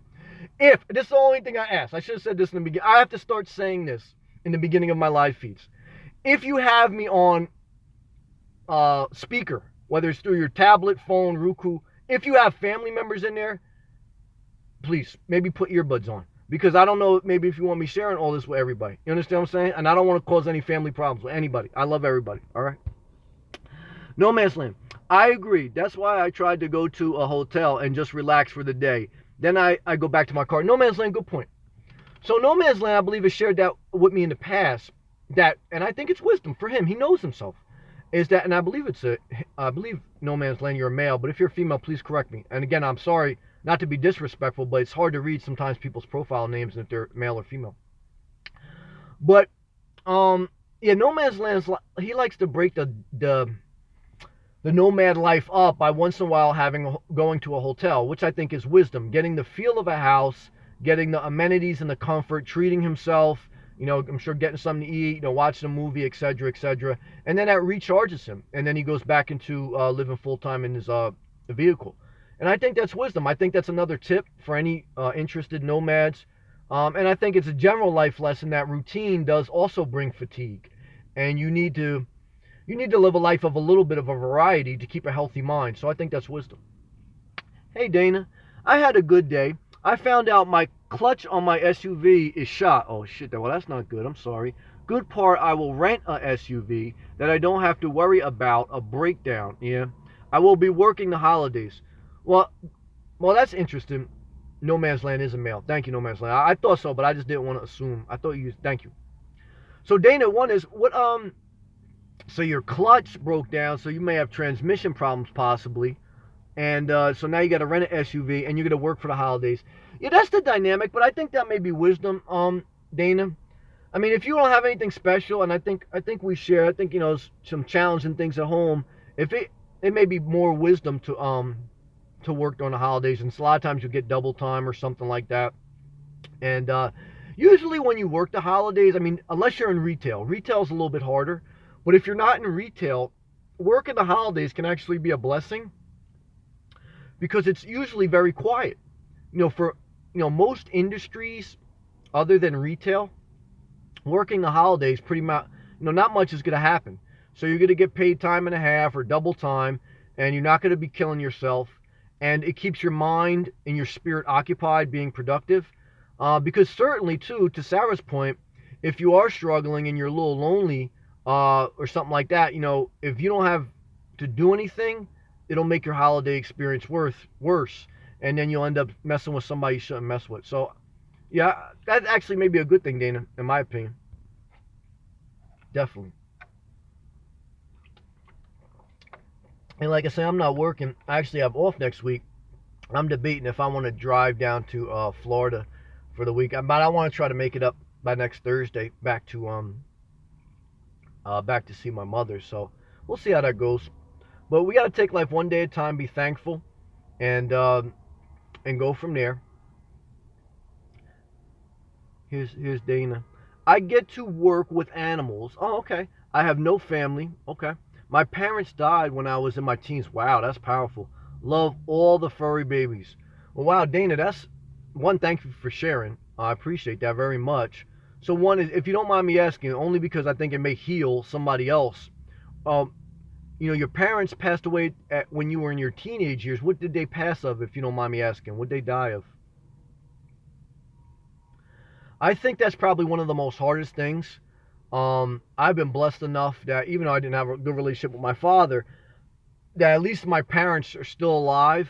if this is the only thing I ask, I should have said this in the beginning. I have to start saying this in the beginning of my live feeds. If you have me on speaker, whether it's through your tablet, phone, Roku, if you have family members in there, please maybe put earbuds on. Because I don't know, maybe if you want me sharing all this with everybody. You understand what I'm saying? And I don't want to cause any family problems with anybody. I love everybody, all right? No Man's Land. I agree. That's why I tried to go to a hotel and just relax for the day. Then I go back to my car. No Man's Land, good point. So No Man's Land, I believe, has shared that with me in the past. And I think it's wisdom for him. He knows himself. Is that, and I believe No Man's Land, you're a male, but if you're a female, please correct me. And again, I'm sorry, not to be disrespectful, but it's hard to read sometimes people's profile names and if they're male or female. But yeah, No Man's Land, he likes to break the nomad life up by once in a while going to a hotel, which I think is wisdom, getting the feel of a house, getting the amenities and the comfort, treating himself, I'm sure getting something to eat, watching a movie, etc., etc. And then that recharges him, and then he goes back into living full time in his vehicle. And I think that's wisdom. I think that's another tip for any interested nomads. And I think it's a general life lesson that routine does also bring fatigue. And you need to live a life of a little bit of a variety to keep a healthy mind. So I think that's wisdom. Hey, Dana, I had a good day. I found out my clutch on my SUV is shot. Oh, shit. Well, that's not good. I'm sorry. Good part, I will rent a SUV that I don't have to worry about a breakdown. Yeah. I will be working the holidays. Well, that's interesting. No Man's Land is a male. Thank you, No Man's Land. I thought so, but I just didn't want to assume. Thank you. So Dana, one is what so your clutch broke down, so you may have transmission problems possibly. And so now you got to rent an SUV and you're going to work for the holidays. Yeah, that's the dynamic, but I think that may be wisdom, Dana. I mean, if you don't have anything special, and I think we share, I think, some challenging things at home, if it may be more wisdom to work during the holidays, and so a lot of times you get double time or something like that. And usually when you work the holidays, I mean, unless you're in retail's a little bit harder, but if you're not in retail, working the holidays can actually be a blessing because it's usually very quiet. For most industries, other than retail, working the holidays pretty much, not much is going to happen. So you're going to get paid time and a half or double time, and you're not going to be killing yourself. And it keeps your mind and your spirit occupied, being productive. Because certainly, too, to Sarah's point, if you are struggling and you're a little lonely or something like that, if you don't have to do anything, it'll make your holiday experience worse. And then you'll end up messing with somebody you shouldn't mess with. So, yeah, that actually may be a good thing, Dana, in my opinion. Definitely. And like I say, I'm not working. I actually have off next week. I'm debating if I want to drive down to Florida for the week, but I want to try to make it up by next Thursday back to see my mother. So we'll see how that goes. But we got to take life one day at a time, be thankful, and go from there. Here's Dana. I get to work with animals. Oh, okay. I have no family. Okay. My parents died when I was in my teens. Wow, that's powerful. Love all the furry babies. Well, wow, Dana, that's one. Thank you for sharing. I appreciate that very much. So one is, if you don't mind me asking, only because I think it may heal somebody else. Um, your parents passed away when you were in your teenage years. What did they pass of, if you don't mind me asking? What did they die of? I think that's probably one of the most hardest things. I've been blessed enough that even though I didn't have a good relationship with my father, that at least my parents are still alive.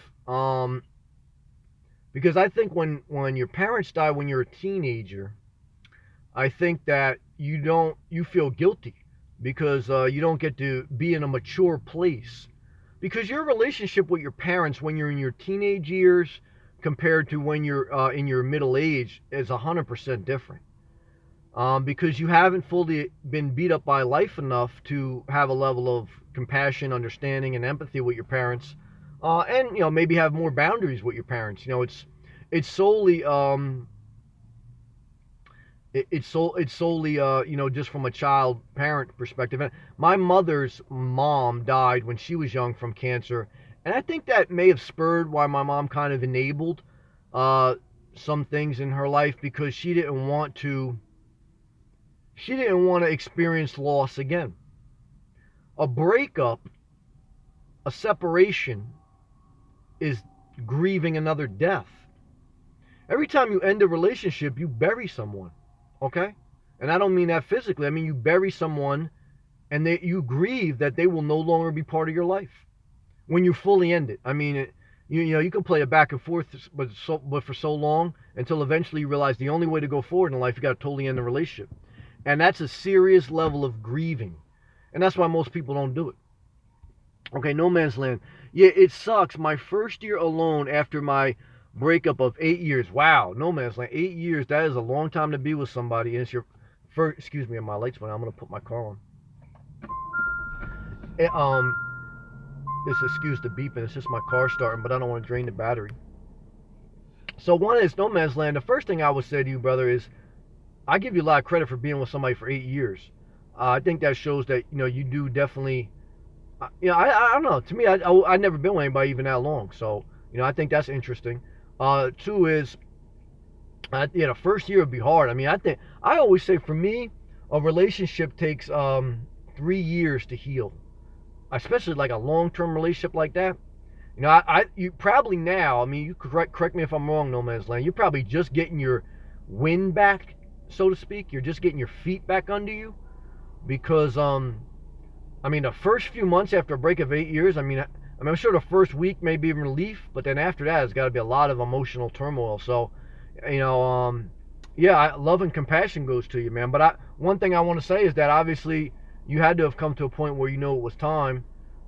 Because I think when your parents die when you're a teenager, I think that you feel guilty because you don't get to be in a mature place. Because your relationship with your parents when you're in your teenage years compared to when you're in your middle age is 100% different. Because you haven't fully been beat up by life enough to have a level of compassion, understanding, and empathy with your parents, and maybe have more boundaries with your parents. It's solely it's solely just from a child parent perspective. And my mother's mom died when she was young from cancer, and I think that may have spurred why my mom kind of enabled uh, some things in her life because she didn't want to experience loss again. A breakup, a separation, is grieving another death. Every time you end a relationship, you bury someone, okay? And I don't mean that physically. I mean you bury someone, and you grieve that they will no longer be part of your life when you fully end it. I mean, you can play it back and forth, but for so long until eventually you realize the only way to go forward in life, you got to totally end the relationship. And that's a serious level of grieving. And that's why most people don't do it. Okay, No Man's Land. Yeah, it sucks. My first year alone after my breakup of 8 years. Wow, No Man's Land. 8 years, that is a long time to be with somebody. And it's your first, excuse me, my lights went out. I'm going to put my car on. It, this excuse the beeping. It's just my car starting, but I don't want to drain the battery. So one is No Man's Land. The first thing I would say to you, brother, is I give you a lot of credit for being with somebody for 8 years. I think that shows that you do definitely. I don't know. To me, I never been with anybody even that long. So I think that's interesting. Two is, the first year would be hard. I mean, I always say for me, a relationship takes 3 years to heal, especially like a long-term relationship like that. You probably now. I mean, you correct me if I'm wrong, No Man's Land. You're probably just getting your wind back, so to speak. You're just getting your feet back under you because I mean, the first few months after a break of 8 years, I mean, I'm sure the first week may be relief, but then after that, it's got to be a lot of emotional turmoil. So, yeah, love and compassion goes to you, man. But one thing I want to say is that obviously you had to have come to a point where it was time.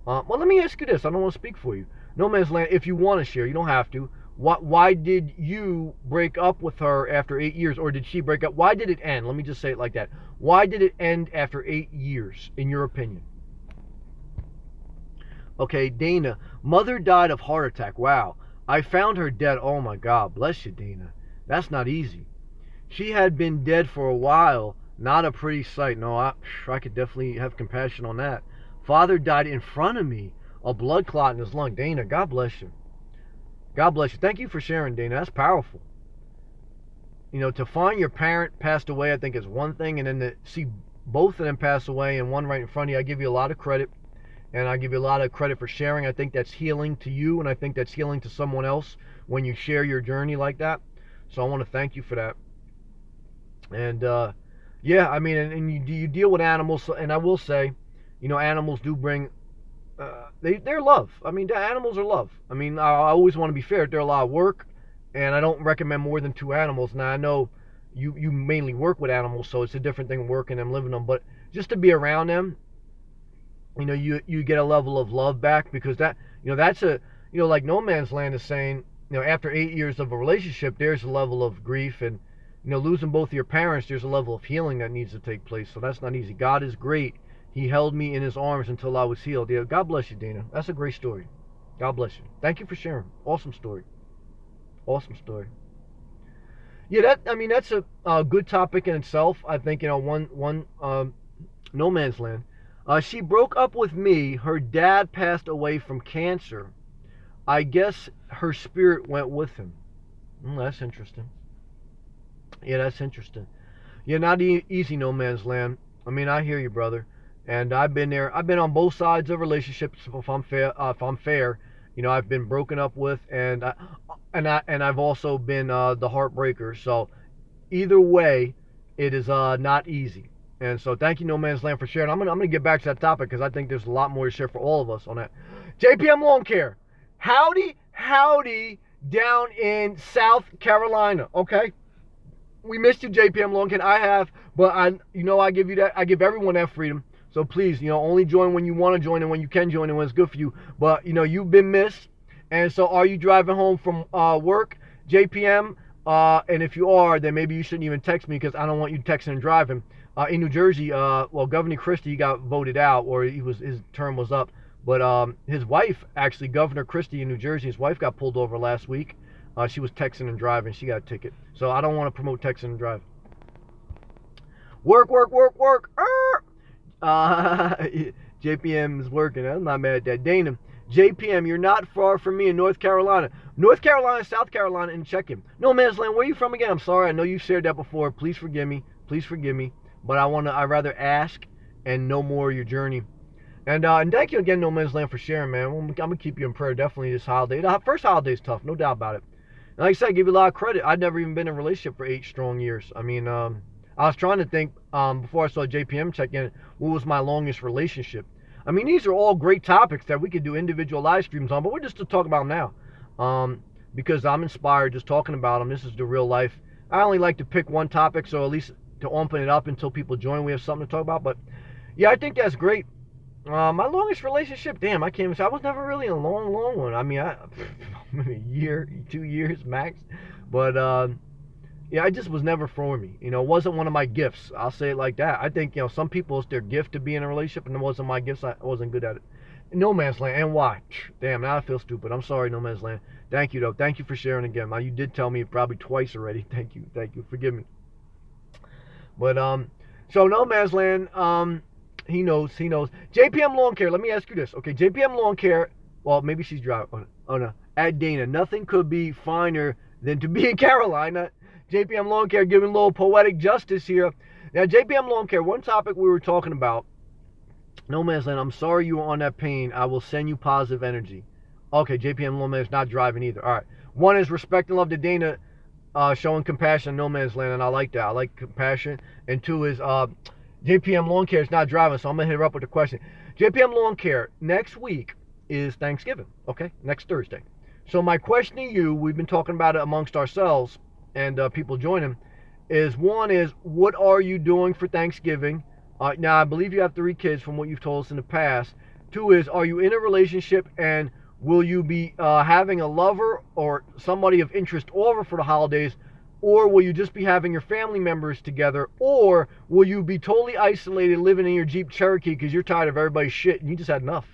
Well, let me ask you this. I don't want to speak for you. No Man's Land, if you want to share, you don't have to. Why did you break up with her after 8 years, or did she break up? Why did it end? Let me just say it like that. Why did it end after 8 years, in your opinion? Okay, Dana. Mother died of heart attack. Wow. I found her dead. Oh my God. Bless you, Dana. That's not easy. She had been dead for a while. Not a pretty sight. No, I could definitely have compassion on that. Father died in front of me. A blood clot in his lung. Dana, God bless you. God bless you. Thank you for sharing, Dana. That's powerful. to find your parent passed away, I think is one thing, and then to see both of them pass away and one right in front of you, I give you a lot of credit, and I give you a lot of credit for sharing. I think that's healing to you, and I think that's healing to someone else when you share your journey like that. So I want to thank you for that. And yeah, I mean, and you deal with animals, and I will say, animals do bring they're love. I mean, the animals are love. I mean, I always want to be fair. They're a lot of work, and I don't recommend more than 2 animals. Now I know you mainly work with animals, so it's a different thing working them, living them. But just to be around them, you get a level of love back, because that's like No Man's Land is saying, after 8 years of a relationship, there's a level of grief, and losing both of your parents, there's a level of healing that needs to take place. So that's not easy. God is great. He held me in his arms until I was healed. Yeah, God bless you, Dana. That's a great story. God bless you. Thank you for sharing. Awesome story. Awesome story. Yeah, that's a good topic in itself. I think one No Man's Land. She broke up with me. Her dad passed away from cancer. I guess her spirit went with him. That's interesting. Yeah, that's interesting. Yeah, not easy, No Man's Land. I mean, I hear you, brother. And I've been there. I've been on both sides of relationships. If I'm fair, I've been broken up with, and I've also been the heartbreaker. So either way, it is not easy. And so thank you, No Man's Land, for sharing. I'm gonna get back to that topic, because I think there's a lot more to share for all of us on that. JPM Lawn Care, howdy down in South Carolina. Okay, we missed you, JPM Lawn Care. I have, but I give you that. I give everyone that freedom. So please, only join when you want to join and when you can join and when it's good for you. But you've been missed. And so, are you driving home from work, JPM? And if you are, then maybe you shouldn't even text me, because I don't want you texting and driving. In New Jersey, Governor Christie got voted out, or his term was up. But his wife, actually, Governor Christie in New Jersey, his wife got pulled over last week. She was texting and driving. She got a ticket. So I don't want to promote texting and driving. Work. JPM is working. I'm not mad at that. Dana, JPM, you're not far from me in North Carolina. North Carolina, South Carolina, and check him. No Man's Land, where are you from again? I'm sorry. I know you've shared that before. Please forgive me. But I'd rather ask and know more of your journey. And thank you again, No Man's Land, for sharing, man. I'm going to keep you in prayer definitely this holiday. The first holiday is tough, no doubt about it. And like I said, I give you a lot of credit. I'd never even been in a relationship for 8 strong years. I mean, I was trying to think before I saw JPM check in, what was my longest relationship. I mean, these are all great topics that we could do individual live streams on, but we're just to talk about them now, because I'm inspired just talking about them. This is the real life. I only like to pick one topic, so at least to open it up until people join, we have something to talk about. But yeah, I think that's great. My longest relationship, damn, I can't even say. I was never really a long one. I mean, a year, 2 years max. But yeah, it just was never for me. It wasn't one of my gifts. I'll say it like that. I think, some people, it's their gift to be in a relationship, and it wasn't my gifts. I wasn't good at it. No Man's Land, and why? Damn, now I feel stupid. I'm sorry, No Man's Land. Thank you, though. Thank you for sharing again. Now, you did tell me probably twice already. Thank you. Forgive me. But, so No Man's Land, he knows. JPM Lawn Care, let me ask you this. Okay, JPM Lawn Care, well, maybe she's driving. Oh, no. At Dana, nothing could be finer than to be in Carolina. JPM Lawn Care giving a little poetic justice here. Now, JPM Lawn Care, one topic we were talking about, No Man's Land, I'm sorry you were on that pain. I will send you positive energy. Okay, JPM Lawn Man's not driving either. All right. One is respect and love to Dana, showing compassion in No Man's Land, and I like that. I like compassion. And 2 is JPM Lawn Care is not driving, so I'm going to hit her up with a question. JPM Lawn Care, next week is Thanksgiving, okay? Next Thursday. So my question to you, we've been talking about it amongst ourselves, and people joining, is one is, what are you doing for Thanksgiving? Now, I believe you have 3 kids from what you've told us in the past. 2 is, are you in a relationship, and will you be having a lover or somebody of interest over for the holidays, or will you just be having your family members together, or will you be totally isolated living in your Jeep Cherokee because you're tired of everybody's shit and you just had enough?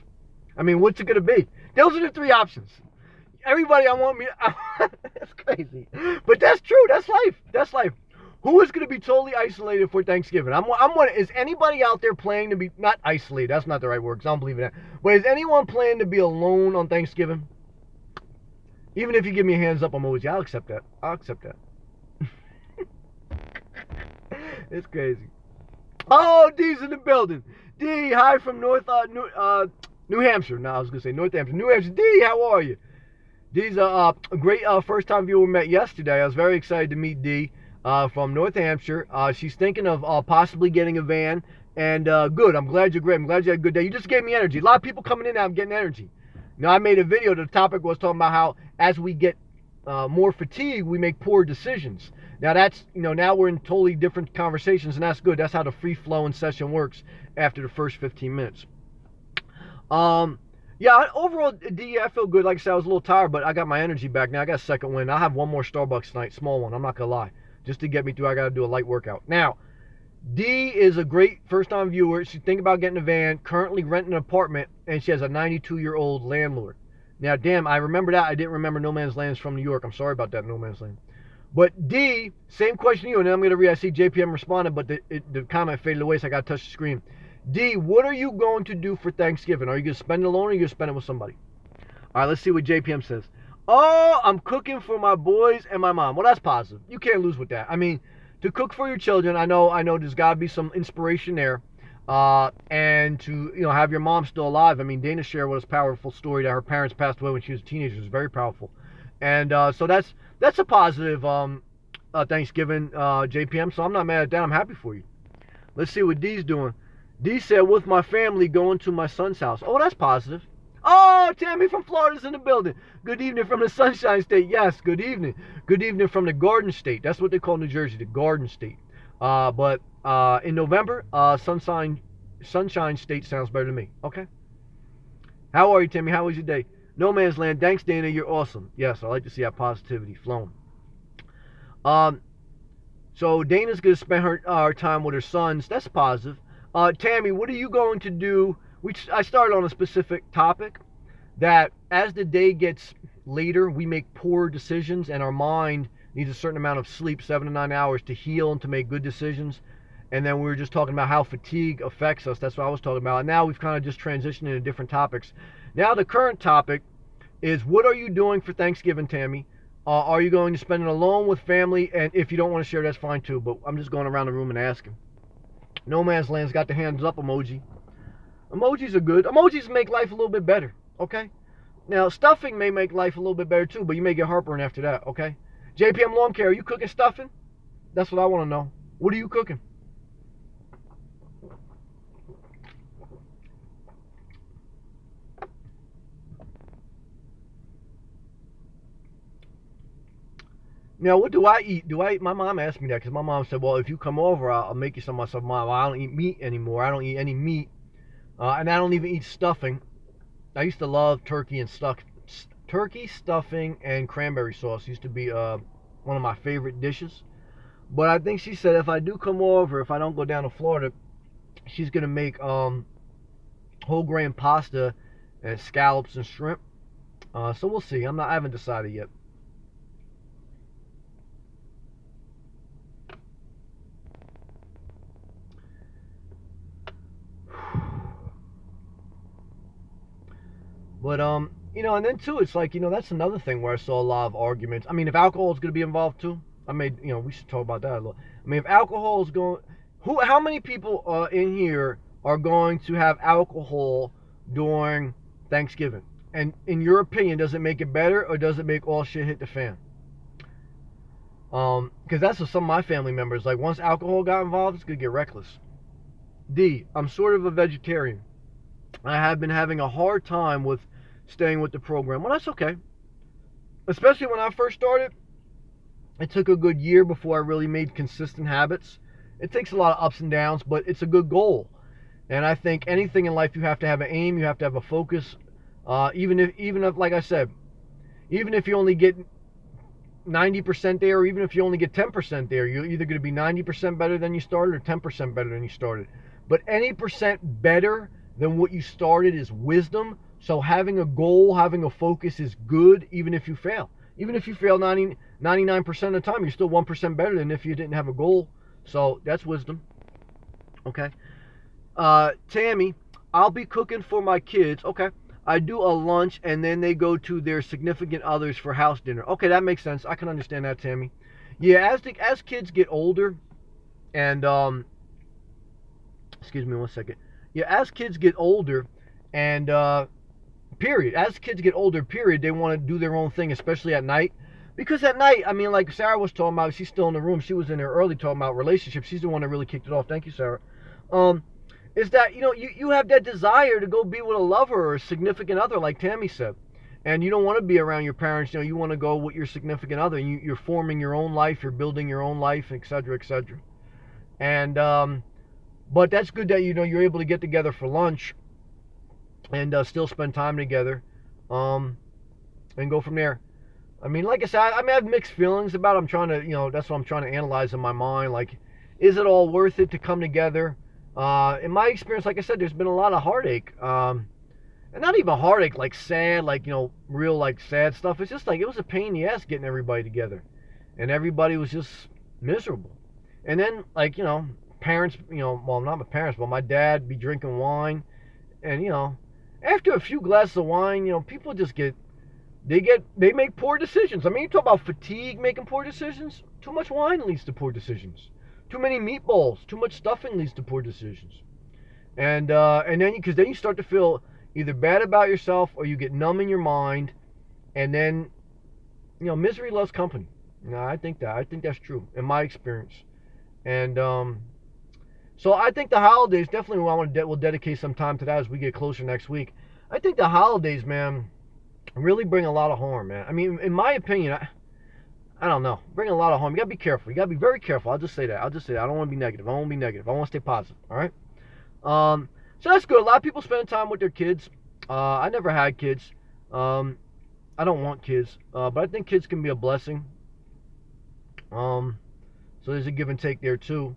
I mean, what's it going to be? Those are the 3 options. Everybody, that's crazy. But that's true. That's life. Who is going to be totally isolated for Thanksgiving? I'm wondering, is anybody out there planning to be, not isolated, that's not the right word because I don't believe in that, but is anyone planning to be alone on Thanksgiving? Even if you give me a hands up, I'm always, yeah, I'll accept that. It's crazy. Oh, D's in the building. D, hi from New Hampshire. No, I was gonna say North Hampshire. New Hampshire. D, how are you? D's a great first-time viewer we met yesterday. I was very excited to meet D from North Hampshire. She's thinking of possibly getting a van. And good. I'm glad you're great. I'm glad you had a good day. You just gave me energy. A lot of people coming in now. I'm getting energy. Now, I made a video. The topic was talking about how as we get more fatigue, we make poor decisions. Now that's, now we're in totally different conversations, and that's good. That's how the free flowing session works after the first 15 minutes. Yeah, overall, D, I feel good. Like I said, I was a little tired, but I got my energy back now. I got a second win. I'll have one more Starbucks tonight, small one. I'm not gonna lie, just to get me through. I got to do a light workout. Now, D is a great first-time viewer. She's thinking about getting a van, currently renting an apartment, and she has a 92-year-old landlord. Now, damn, I remember that. I didn't remember No Man's Land is from New York. I'm sorry about that, No Man's Land. But D, same question to you, and then I'm going to read. I see JPM responded, but the comment faded away, so I got to touch the screen. D, what are you going to do for Thanksgiving? Are you going to spend it alone, or are you going to spend it with somebody? All right, let's see what JPM says. Oh, I'm cooking for my boys and my mom. Well, that's positive. You can't lose with that. I mean, to cook for your children, I know there's got to be some inspiration there. And to, have your mom still alive. I mean, Dana shared with us a powerful story that her parents passed away when she was a teenager. It was very powerful. And so that's a positive Thanksgiving, JPM. So I'm not mad at that. I'm happy for you. Let's see what D's doing. D said, with my family going to my son's house. Oh, that's positive. Oh, Tammy from Florida's in the building. Good evening from the Sunshine State. Yes, good evening. Good evening from the Garden State. That's what they call New Jersey, the Garden State. But in November, Sunshine State sounds better to me. Okay. How are you, Tammy? How was your day? No Man's Land. Thanks, Dana. You're awesome. Yes, I like to see that positivity flowing. So Dana's going to spend her time with her sons. That's positive. Tammy, what are you going to do? I started on a specific topic that as the day gets later, we make poor decisions, and our mind needs a certain amount of sleep, 7 to 9 hours, to heal and to make good decisions. And then we were just talking about how fatigue affects us. That's what I was talking about. And now we've kind of just transitioned into different topics. Now the current topic is, what are you doing for Thanksgiving, Tammy? Are you going to spend it alone, with family? And if you don't want to share, that's fine too. But I'm just going around the room and asking. No Man's Land's got the hands up emoji. Emojis are good. Emojis make life a little bit better, okay? Now, stuffing may make life a little bit better too, but you may get heartburn after that, okay? JPM Lawn Care, are you cooking stuffing? That's what I want to know. What are you cooking? Now, what do I eat? My mom asked me that, because my mom said, well, if you come over, I'll make you some myself. Mom, I don't eat meat anymore. I don't eat any meat. And I don't even eat stuffing. I used to love turkey stuffing, and cranberry sauce used to be one of my favorite dishes. But I think she said if I do come over, if I don't go down to Florida, she's gonna make whole grain pasta and scallops and shrimp. So we'll see. I haven't decided yet. But and then too, it's like, that's another thing where I saw a lot of arguments. I mean, if alcohol is going to be involved too, we should talk about that a little. I mean, if alcohol is going, how many people in here are going to have alcohol during Thanksgiving? And in your opinion, does it make it better, or does it make all shit hit the fan? Because that's what some of my family members, like, once alcohol got involved, it's going to get reckless. D, I'm sort of a vegetarian. I have been having a hard time with staying with the program. Well, that's okay. Especially when I first started, it took a good year before I really made consistent habits. It takes a lot of ups and downs, but it's a good goal. And I think anything in life, you have to have an aim, you have to have a focus. Even if, like I said, even if you only get 90% there, or even if you only get 10% there, you're either going to be 90% better than you started, or 10% better than you started. But any percent better than what you started is wisdom. So having a goal, having a focus is good, even if you fail. Even if you fail 99% of the time, you're still 1% better than if you didn't have a goal. So that's wisdom. Okay. Tammy, I'll be cooking for my kids. Okay. I do a lunch, and then they go to their significant others for house dinner. Okay, that makes sense. I can understand that, Tammy. Yeah, as kids get older, And excuse me one second. Yeah, as kids get older, and period. As kids get older, period, they want to do their own thing, especially at night. Because at night, I mean, like Sarah was talking about, she's still in the room. She was in there early talking about relationships. She's the one that really kicked it off. Thank you, Sarah. Um, is that, you have that desire to go be with a lover or a significant other, like Tammy said. And you don't want to be around your parents. You want to go with your significant other. You're forming your own life. You're building your own life, et cetera, et cetera. And, but that's good that, you're able to get together for lunch and still spend time together, um, and go from there. I mean, like I said, I have mixed feelings about it. I'm trying to, that's what I'm trying to analyze in my mind. Like, is it all worth it to come together? In my experience, like I said, there's been a lot of heartache. And not even heartache, like sad, like, real, like, sad stuff. It's just like, it was a pain in the ass getting everybody together. And everybody was just miserable. And then, like, parents, well, not my parents, but my dad be drinking wine. And, after a few glasses of wine, people just they make poor decisions. I mean, you talk about fatigue making poor decisions. Too much wine leads to poor decisions. Too many meatballs, too much stuffing leads to poor decisions. And then because then you start to feel either bad about yourself or you get numb in your mind, and then misery loves company. I think that's true in my experience. And so I think the holidays definitely we'll dedicate some time to that as we get closer next week. I think the holidays, man, really bring a lot of harm, man. I mean, in my opinion, I don't know, bring a lot of harm. You gotta be careful. You gotta be very careful. I'll just say that. I don't want to be negative. I won't be negative. I want to stay positive. All right. So that's good. A lot of people spend time with their kids. I never had kids. I don't want kids, but I think kids can be a blessing. So there's a give and take there too.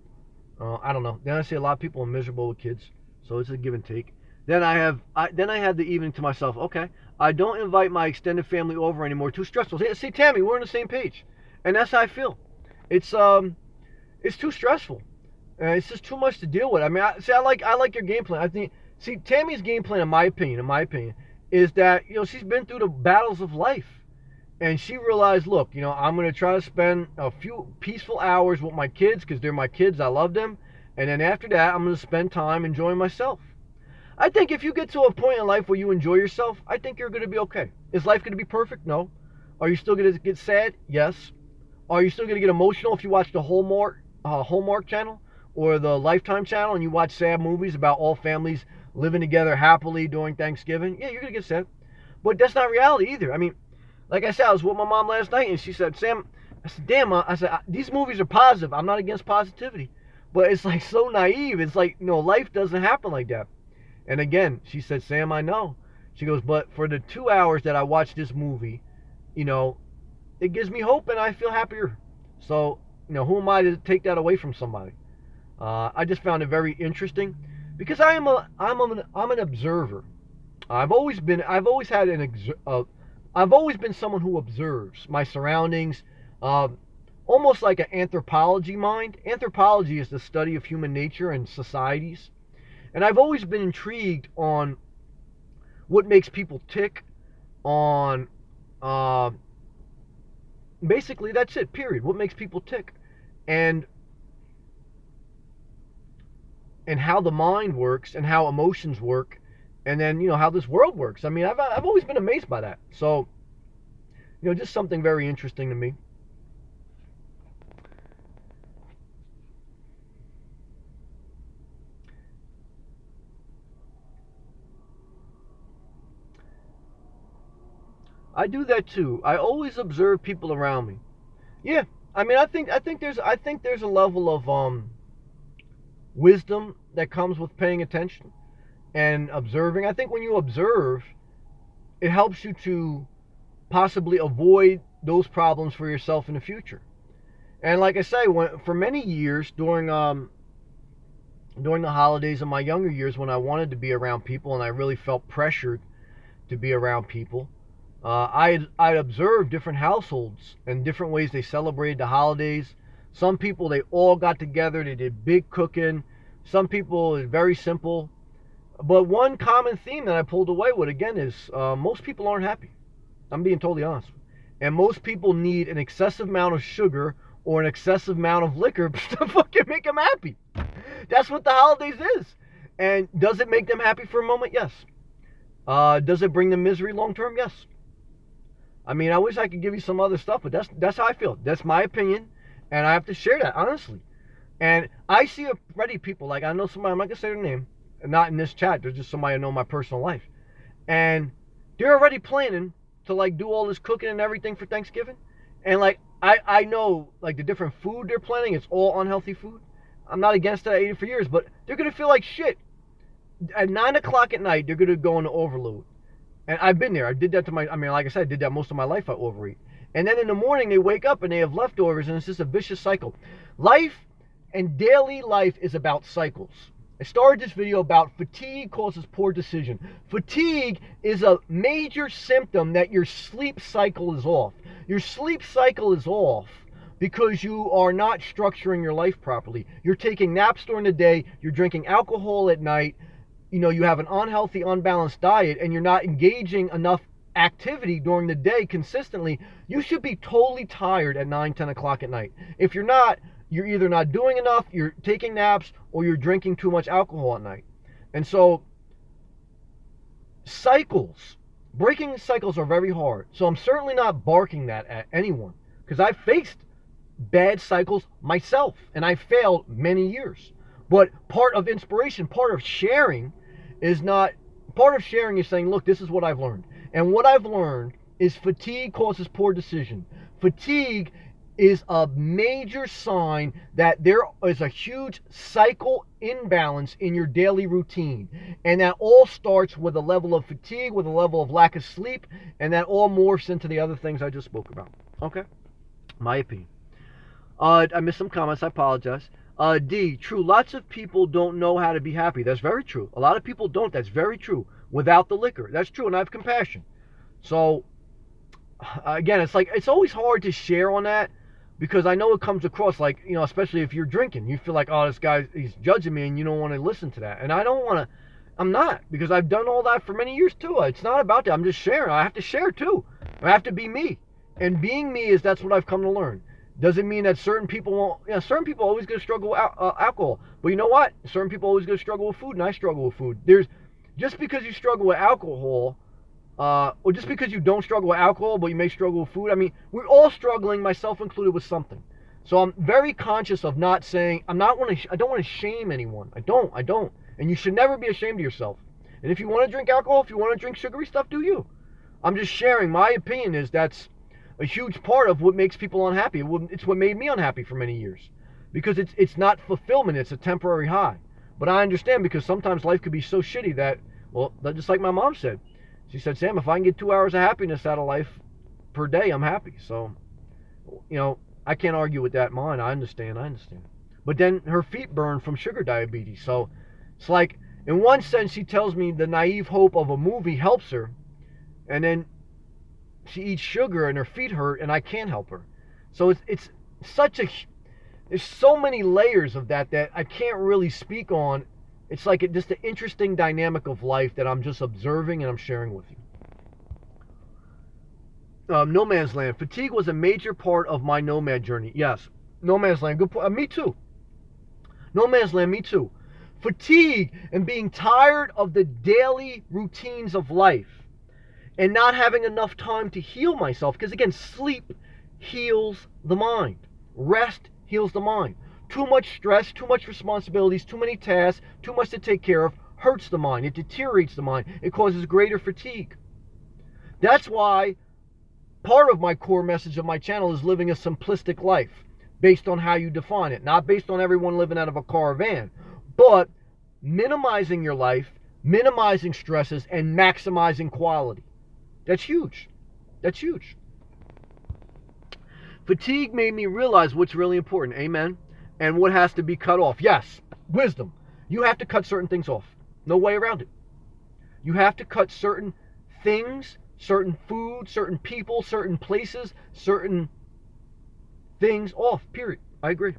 I don't know. Then I see a lot of people are miserable with kids, so it's a give and take. Then I have the evening to myself. Okay, I don't invite my extended family over anymore. Too stressful. See, Tammy, we're on the same page, and that's how I feel. It's too stressful. It's just too much to deal with. I mean, I like your game plan. I think, Tammy's game plan, in my opinion, is that she's been through the battles of life, and she realized, look, I'm going to try to spend a few peaceful hours with my kids because they're my kids. I love them, and then after that, I'm going to spend time enjoying myself. I think if you get to a point in life where you enjoy yourself, I think you're going to be okay. Is life going to be perfect? No. Are you still going to get sad? Yes. Are you still going to get emotional if you watch the Hallmark channel or the Lifetime channel and you watch sad movies about all families living together happily during Thanksgiving? Yeah, you're going to get sad. But that's not reality either. I mean, like I said, I was with my mom last night and she said, Sam, I said, damn, I said, these movies are positive. I'm not against positivity. But it's like so naive. It's like, life doesn't happen like that. And again, she said, Sam, I know. She goes, but for the 2 hours that I watched this movie, it gives me hope and I feel happier. So, who am I to take that away from somebody? I just found it very interesting because I'm an observer. I've always been someone who observes my surroundings, almost like an anthropology mind. Anthropology is the study of human nature and societies. And I've always been intrigued on what makes people tick, on basically that's it, period. What makes people tick, and how the mind works and how emotions work, and then how this world works. I mean, I've always been amazed by that. So, just something very interesting to me. I do that too. I always observe people around me. Yeah, I mean, I think there's a level of wisdom that comes with paying attention and observing. I think when you observe, it helps you to possibly avoid those problems for yourself in the future. And like I say, for many years during the holidays in my younger years, when I wanted to be around people and I really felt pressured to be around people, I'd observed different households and different ways they celebrated the holidays. Some people, they all got together, they did big cooking. Some people, it's very simple. But one common theme that I pulled away with, again, is most people aren't happy. I'm being totally honest. And most people need an excessive amount of sugar or an excessive amount of liquor to fucking make them happy. That's what the holidays is. And does it make them happy for a moment? Yes. Does it bring them misery long term? Yes. I mean, I wish I could give you some other stuff, but that's how I feel. That's my opinion, and I have to share that honestly. And I see already people, like I know somebody, I'm not gonna say their name, not in this chat. There's just somebody I know in my personal life, and they're already planning to like do all this cooking and everything for Thanksgiving. And like I know like the different food they're planning, it's all unhealthy food. I'm not against that. I ate it for years, but they're gonna feel like shit at 9 o'clock at night. They're gonna go into overload. And I've been there. I did that to my, I mean, like I said, I did that most of my life. I overeat. And then in the morning, they wake up and they have leftovers, and it's just a vicious cycle. Life and daily life is about cycles. I started this video about fatigue causes poor decision. Fatigue is a major symptom that your sleep cycle is off. Your sleep cycle is off because you are not structuring your life properly. You're taking naps during the day, you're drinking alcohol at night, you know, you have an unhealthy, unbalanced diet, and you're not engaging enough activity during the day consistently. You should be totally tired at 9, 10 o'clock at night. If you're not, you're either not doing enough, you're taking naps, or you're drinking too much alcohol at night. And so, cycles, breaking cycles are very hard. So I'm certainly not barking that at anyone, because I've faced bad cycles myself, and I failed many years. But part of inspiration, part of sharing is saying, look, this is what I've learned. And what I've learned is fatigue causes poor decision. Fatigue is a major sign that there is a huge cycle imbalance in your daily routine. And that all starts with a level of fatigue, with a level of lack of sleep, and that all morphs into the other things I just spoke about. Okay? My opinion. I missed some comments. I apologize. D, true. Lots of people don't know how to be happy. That's very true. A lot of people don't. That's very true. Without the liquor. That's true. And I have compassion. So, again, it's like, it's always hard to share on that because I know it comes across like, you know, especially if you're drinking, you feel like, oh, this guy, he's judging me, and you don't want to listen to that. And I don't want to, I'm not, because I've done all that for many years too. It's not about that. I'm just sharing. I have to share too. I have to be me. And being me that's what I've come to learn. Doesn't mean that certain people won't, you know, certain people are always going to struggle with alcohol. But you know what? Certain people are always going to struggle with food, and I struggle with food. Just because you struggle with alcohol, or just because you don't struggle with alcohol, but you may struggle with food. I mean, we're all struggling, myself included, with something. So I'm very conscious of not saying, I don't want to shame anyone. I don't. And you should never be ashamed of yourself. And if you want to drink alcohol, if you want to drink sugary stuff, do you. I'm just sharing. My opinion is that's a huge part of what makes people unhappy. It's what made me unhappy for many years. Because it's not fulfillment, it's a temporary high. But I understand, because sometimes life could be so shitty that, well, just like my mom said. She said, Sam, if I can get 2 hours of happiness out of life per day, I'm happy. So, you know, I can't argue with that mind. I understand. But then her feet burn from sugar diabetes. So it's like, in one sense, she tells me the naive hope of a movie helps her. And then she eats sugar and her feet hurt, and I can't help her. So it's such a, there's so many layers of that I can't really speak on. It's like just an interesting dynamic of life that I'm just observing and I'm sharing with you. No Man's Land. Fatigue was a major part of my nomad journey. Yes. No Man's Land. Good point. Me too. No Man's Land. Me too. Fatigue and being tired of the daily routines of life and not having enough time to heal myself. Because again, sleep heals the mind. Rest heals the mind. Too much stress, too much responsibilities, too many tasks, too much to take care of hurts the mind. It deteriorates the mind. It causes greater fatigue. That's why part of my core message of my channel is living a simplistic life based on how you define it. Not based on everyone living out of a car or van, but minimizing your life, minimizing stresses, and maximizing quality. That's huge. That's huge. Fatigue made me realize what's really important. Amen. And what has to be cut off. Yes, wisdom. You have to cut certain things off. No way around it. You have to cut certain things, certain food, certain people, certain places, certain things off, period. I agree.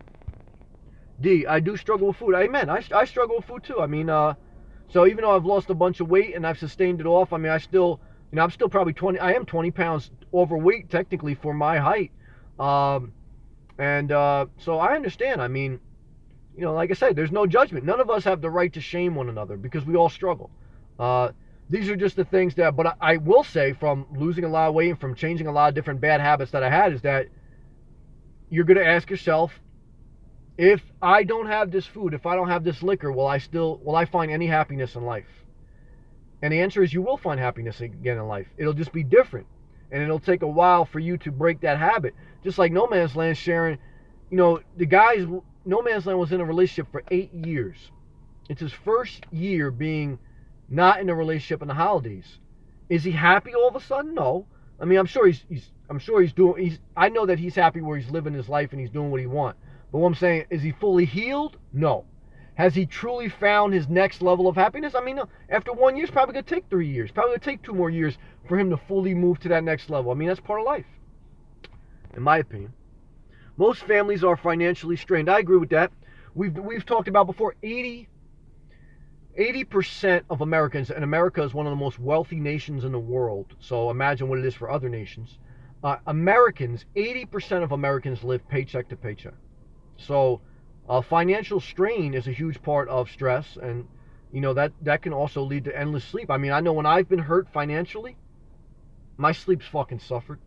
D, I do struggle with food. Amen. I struggle with food too. I mean, so even though I've lost a bunch of weight and I've sustained it off, I mean, I'm still probably 20 pounds overweight technically for my height. And so I understand. I mean, like I said, there's no judgment. None of us have the right to shame one another because we all struggle. Uh, these are just the things that, but I will say, from losing a lot of weight and from changing a lot of different bad habits that I had, is that you're going to ask yourself, if I don't have this food, if I don't have this liquor, will I find any happiness in life? And the answer is you will find happiness again in life. It'll just be different. And it'll take a while for you to break that habit. Just like No Man's Land, Sharon, the guys, No Man's Land was in a relationship for 8 years. It's his first year being not in a relationship in the holidays. Is he happy all of a sudden? No. I mean, I know that he's happy where he's living his life and he's doing what he wants. But what I'm saying, is he fully healed? No. Has he truly found his next level of happiness? I mean, no. After 1 year, it's probably going to take 3 years. Probably going to take 2 more years for him to fully move to that next level. I mean, that's part of life, in my opinion. Most families are financially strained. I agree with that. We've talked about before, 80% of Americans, and America is one of the most wealthy nations in the world, so imagine what it is for other nations. 80% of Americans live paycheck to paycheck. So financial strain is a huge part of stress, and that can also lead to endless sleep. I mean, I know when I've been hurt financially, my sleep's fucking suffered.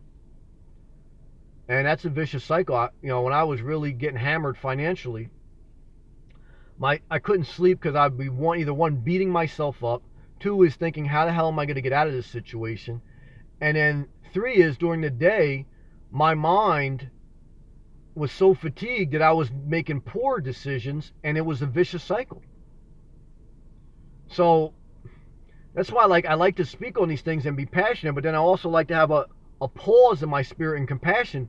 And that's a vicious cycle. When I was really getting hammered financially, I couldn't sleep because I'd be either one, beating myself up, 2 is thinking, how the hell am I going to get out of this situation? And then 3 is, during the day, my mind was so fatigued that I was making poor decisions, and it was a vicious cycle. So that's why I like to speak on these things and be passionate, but then I also like to have a pause in my spirit and compassion.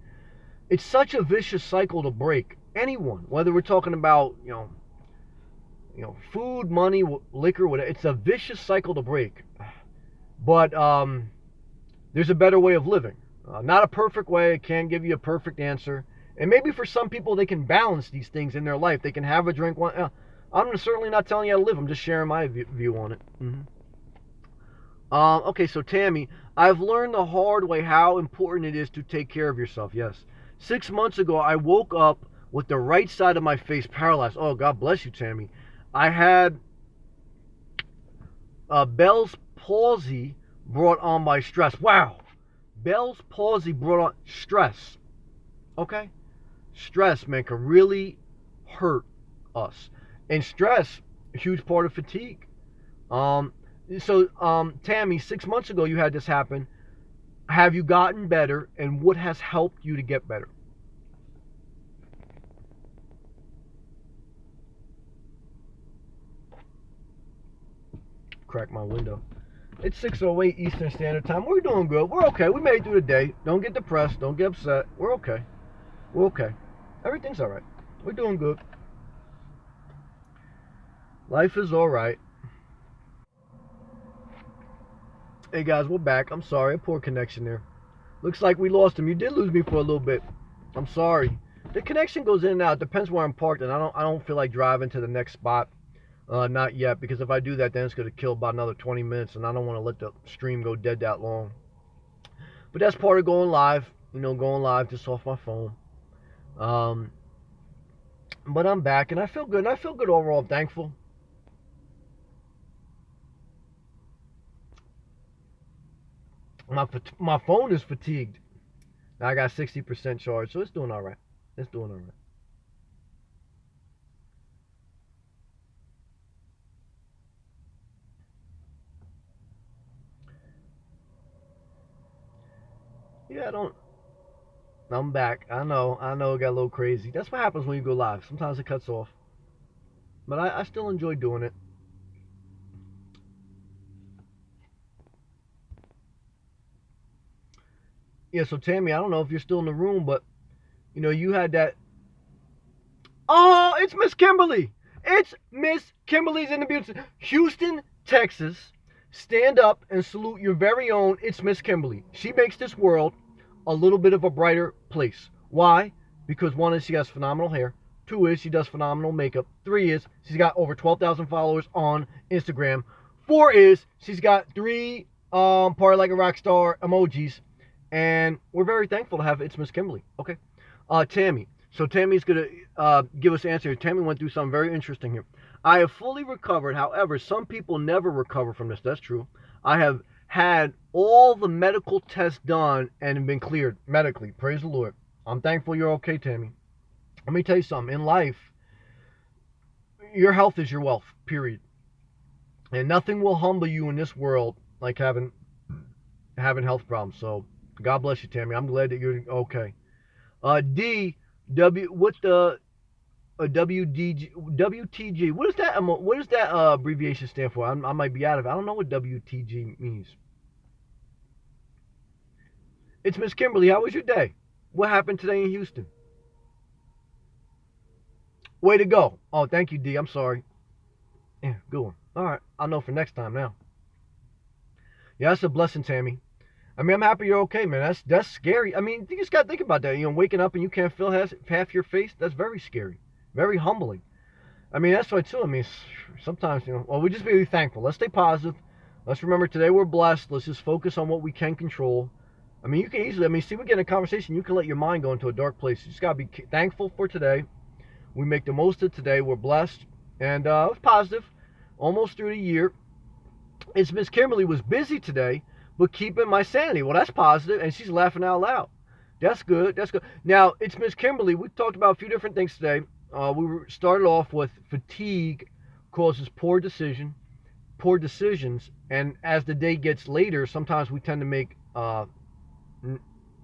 It's such a vicious cycle to break. Anyone, whether we're talking about food, money, liquor, whatever, it's a vicious cycle to break. But there's a better way of living. Not a perfect way. I can't give you a perfect answer. And maybe for some people, they can balance these things in their life. They can have a drink. I'm certainly not telling you how to live. I'm just sharing my view on it. Okay, so Tammy, I've learned the hard way how important it is to take care of yourself. Yes. 6 months ago, I woke up with the right side of my face paralyzed. Oh, God bless you, Tammy. I had Bell's palsy brought on by stress. Wow. Bell's palsy brought on stress. Okay? Stress, man, can really hurt us. And stress, a huge part of fatigue. Tammy, 6 months ago you had this happen. Have you gotten better, and what has helped you to get better? Crack my window. It's 6:08 Eastern Standard Time. We're doing good. We're okay. We made it through the day. Don't get depressed. Don't get upset. We're okay. We're okay. Everything's all right. We're doing good. Life is all right. Hey guys, we're back. I'm sorry, a poor connection there. Looks like we lost him. You did lose me for a little bit. I'm sorry. The connection goes in and out. It depends where I'm parked, and I don't feel like driving to the next spot. Not yet, because if I do that, then it's going to kill about another 20 minutes, and I don't want to let the stream go dead that long. But that's part of going live. Going live just off my phone. But I'm back, and I feel good. And I feel good overall. I'm thankful. My phone is fatigued. I got 60% charge, so it's doing all right. It's doing all right. Yeah, I'm back. I know it got a little crazy. That's what happens when you go live. Sometimes it cuts off. But I still enjoy doing it. Yeah, so Tammy, I don't know if you're still in the room, but you had that. Oh, it's Miss Kimberly. It's Miss Kimberly's in the beauty. Houston, Texas. Stand up and salute your very own. It's Miss Kimberly. She makes this world a little bit of a brighter place. Why? Because 1 is she has phenomenal hair. 2 is she does phenomenal makeup. 3 is she's got over 12,000 followers on Instagram. 4 is she's got 3 party like a rock star emojis. And we're very thankful to have It's Miss Kimberly. Okay. Tammy. So Tammy's going to give us an answer. Tammy went through something very interesting here. I have fully recovered. However, some people never recover from this. That's true. I have had all the medical tests done and been cleared medically. Praise the Lord. I'm thankful you're okay, Tammy. Let me tell you something. In life, your health is your wealth, period. And nothing will humble you in this world like having health problems. So God bless you, Tammy. I'm glad that you're okay. D W what the WTG. What is that? What does that abbreviation stand for? I might be out of it. I don't know what WTG means. It's Miss Kimberly. How was your day? What happened today in Houston? Way to go. Oh, thank you, D. I'm sorry. Yeah, good one. All right. I'll know for next time now. Yeah, that's a blessing, Tammy. I mean, I'm happy you're okay, man. That's scary. I mean, you just got to think about that. You know, waking up and you can't feel half your face. That's very scary. Very humbling. I mean, that's why too. I mean, sometimes well, we just be thankful. Let's stay positive. Let's remember today we're blessed. Let's just focus on what we can control. I mean, you can easily. I mean, see, we get in a conversation. You can let your mind go into a dark place. You just gotta be thankful for today. We make the most of today. We're blessed, and it's positive. Almost through the year. It's Miss Kimberly was busy today, but keeping my sanity. Well, that's positive, and she's laughing out loud. That's good. That's good. Now, it's Miss Kimberly. We talked about a few different things today. We started off with fatigue causes poor decisions, and as the day gets later, sometimes we tend to make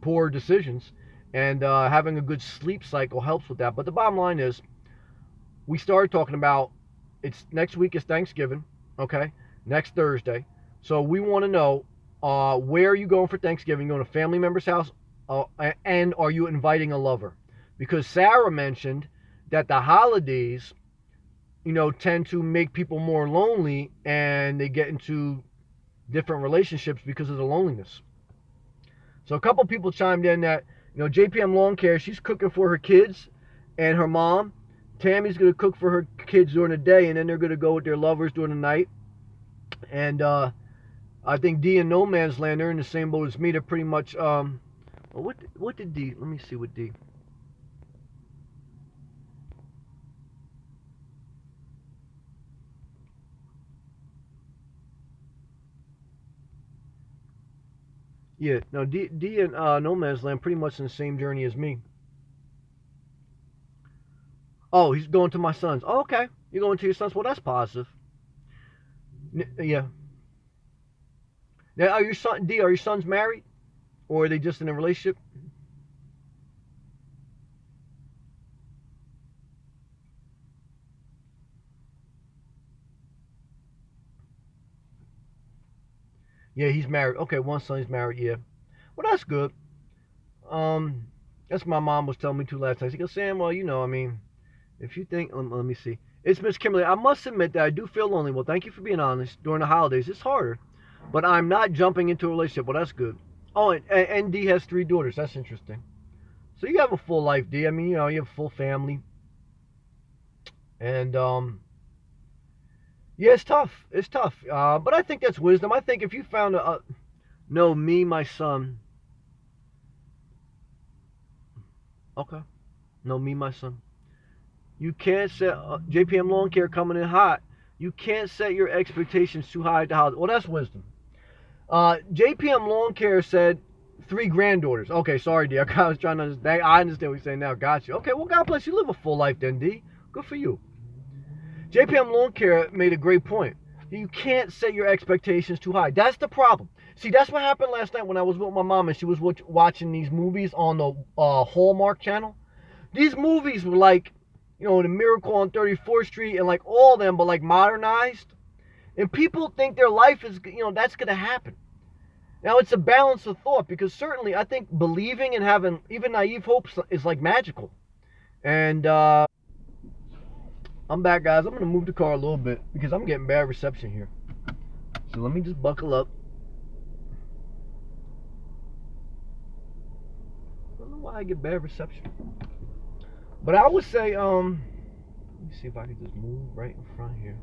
poor decisions, and having a good sleep cycle helps with that. But the bottom line is, we started talking about it's next week is Thanksgiving, okay? Next Thursday. So we want to know where are you going for Thanksgiving? You going to a family member's house, and are you inviting a lover? Because Sarah mentioned that the holidays, tend to make people more lonely, and they get into different relationships because of the loneliness. So a couple people chimed in that, JPM Lawn Care, she's cooking for her kids and her mom. Tammy's going to cook for her kids during the day, and then they're going to go with their lovers during the night. And I think D and No Man's Land, they're in the same boat as me. They're pretty much, what did D, let me see what D. Yeah, no, D and No Man's Land pretty much in the same journey as me. Oh, he's going to my son's. Oh, okay. You're going to your son's. Well, that's positive. Yeah. Now, are your sons married? Or are they just in a relationship? Yeah, he's married. Okay, one son is married. Yeah. Well, that's good. Um, that's what my mom was telling me too last night. She goes, Sam, well, I mean, if you think, let me see. It's Miss Kimberly. I must admit that I do feel lonely. Well, thank you for being honest. During the holidays, it's harder, but I'm not jumping into a relationship. Well, that's good. Oh, and D has 3 daughters. That's interesting. So you have a full life, D. I mean, you have a full family, and yeah, it's tough. It's tough. But I think that's wisdom. I think if you found no, me, my son. Okay. No, me, my son. You can't set JPM Lawn Care coming in hot. You can't set your expectations too high at the house. Well, that's wisdom. JPM Lawn Care said 3 granddaughters. Okay, sorry, D. I was trying to understand. I understand what you're saying now. Got you. Okay, well, God bless you. Live a full life then, D. Good for you. JPM Lawn Care made a great point. You can't set your expectations too high. That's the problem. See, that's what happened last night when I was with my mom and she was watching these movies on the Hallmark channel. These movies were like, The Miracle on 34th Street and like all of them, but like modernized. And people think their life is, that's going to happen. Now, it's a balance of thought because certainly I think believing and having even naive hopes is like magical. And I'm back, guys. I'm going to move the car a little bit because I'm getting bad reception here. So let me just buckle up. I don't know why I get bad reception. But I would say, let me see if I can just move right in front here.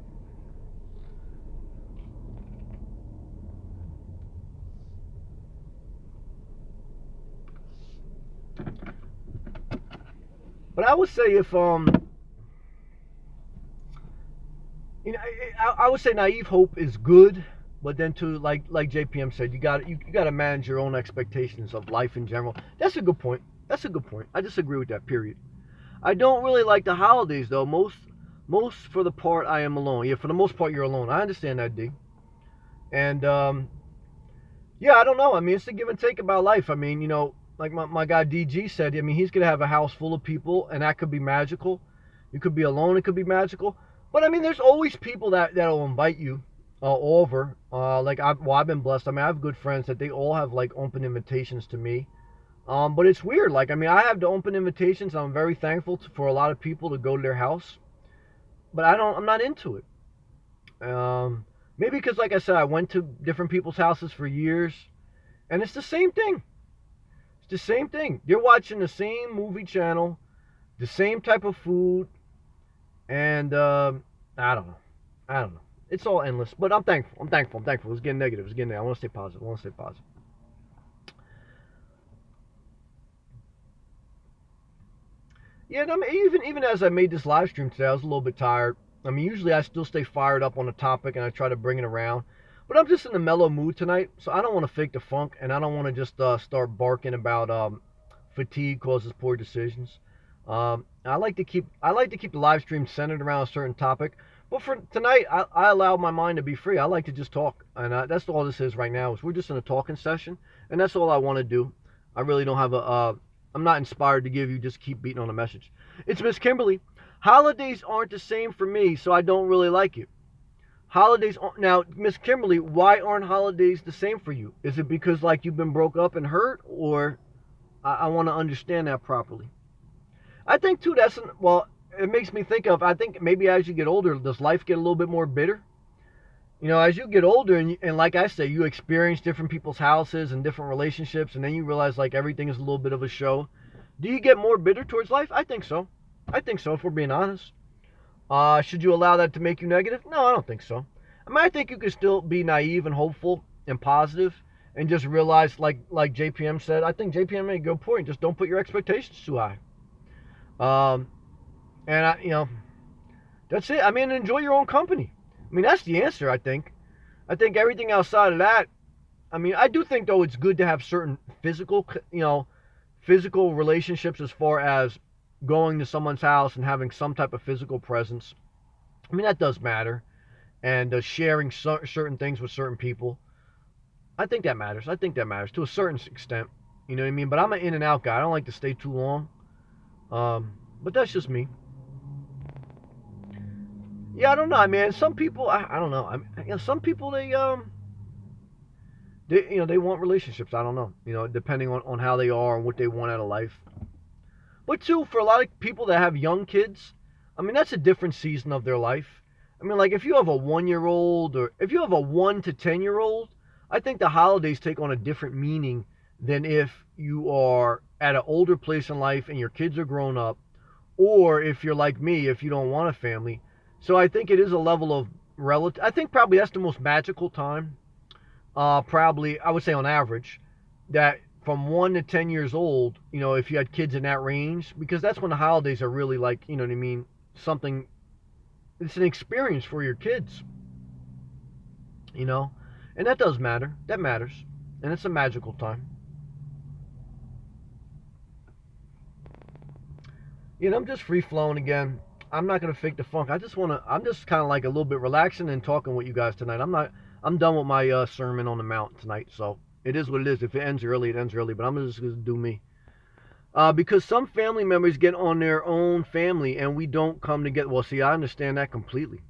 But I would say if I would say naive hope is good, but then to like JPM said, you got to manage your own expectations of life in general. That's a good point. That's a good point. I disagree with that. Period. I don't really like the holidays though. Most for the part I am alone. Yeah, for the most part you're alone. I understand that, D. And yeah, I don't know. I mean, it's a give and take about life. I mean, like my guy DG said, I mean, he's going to have a house full of people, and that could be magical. You could be alone, it could be magical. But I mean, there's always people that'll invite you over. I've been blessed. I mean, I have good friends that they all have like open invitations to me. But it's weird. Like, I mean, I have the open invitations. I'm very thankful for a lot of people to go to their house, but I'm not into it. Maybe because, like I said, I went to different people's houses for years, and it's the same thing. It's the same thing. You're watching the same movie channel, the same type of food, and I don't know. I don't know. It's all endless, but I'm thankful. I'm thankful. I'm thankful. It's getting negative. It's getting negative. I want to stay positive. I want to stay positive. Yeah, and I mean, even as I made this live stream today, I was a little bit tired. I mean, usually I still stay fired up on a topic and I try to bring it around, but I'm just in a mellow mood tonight, so I don't want to fake the funk, and I don't want to just start barking about fatigue causes poor decisions. I like to keep the live stream centered around a certain topic, but for tonight, I allow my mind to be free. I like to just talk, and that's all this is right now. Is we're just in a talking session, and that's all I want to do. I really don't have I'm not inspired to give you, just keep beating on a message. It's Miss Kimberly. Holidays aren't the same for me, so I don't really like it. Holidays aren't, now, Miss Kimberly, why aren't holidays the same for you? Is it because like you've been broke up and hurt, or I want to understand that properly? I think too well, it makes me think of, I think maybe as you get older, does life get a little bit more bitter? As you get older and like I say, you experience different people's houses and different relationships, and then you realize like everything is a little bit of a show. Do you get more bitter towards life? I think so. I think so, if we're being honest. Should you allow that to make you negative? No, I don't think so. I mean, I think you can still be naive and hopeful and positive and just realize, like JPM said, I think JPM made a good point. Just don't put your expectations too high. Um, and that's it. I mean, enjoy your own company. I mean, that's the answer, I think. I think everything outside of that, I mean, I do think, though, it's good to have certain physical relationships as far as going to someone's house and having some type of physical presence. I mean, that does matter. And sharing certain things with certain people. I think that matters. I think that matters to a certain extent. You know what I mean? But I'm an in and out guy. I don't like to stay too long. But that's just me. Yeah, I don't know. I mean, some people, I don't know. I mean, some people they want relationships. I don't know. Depending on how they are and what they want out of life. But too, for a lot of people that have young kids, I mean, that's a different season of their life. I mean, like if you have a 1-year-old or if you have a 1 to 10-year-old, I think the holidays take on a different meaning than if you are at an older place in life and your kids are grown up, or if you're like me, if you don't want a family. So I think it is a level of relative. I think probably that's the most magical time. Probably, I would say on average, that from 1 to 10 years old, if you had kids in that range, because that's when the holidays are really like, you know what I mean, something, it's an experience for your kids, and that does matter. That matters. And it's a magical time. I'm just free flowing again. I'm not gonna fake the funk. I'm just kind of like a little bit relaxing and talking with you guys tonight. I'm done with my sermon on the mount tonight. So it is what it is. If it ends early, it ends early. But I'm just gonna do me. Because some family members get on their own family and we don't come together. Well, see, I understand that completely.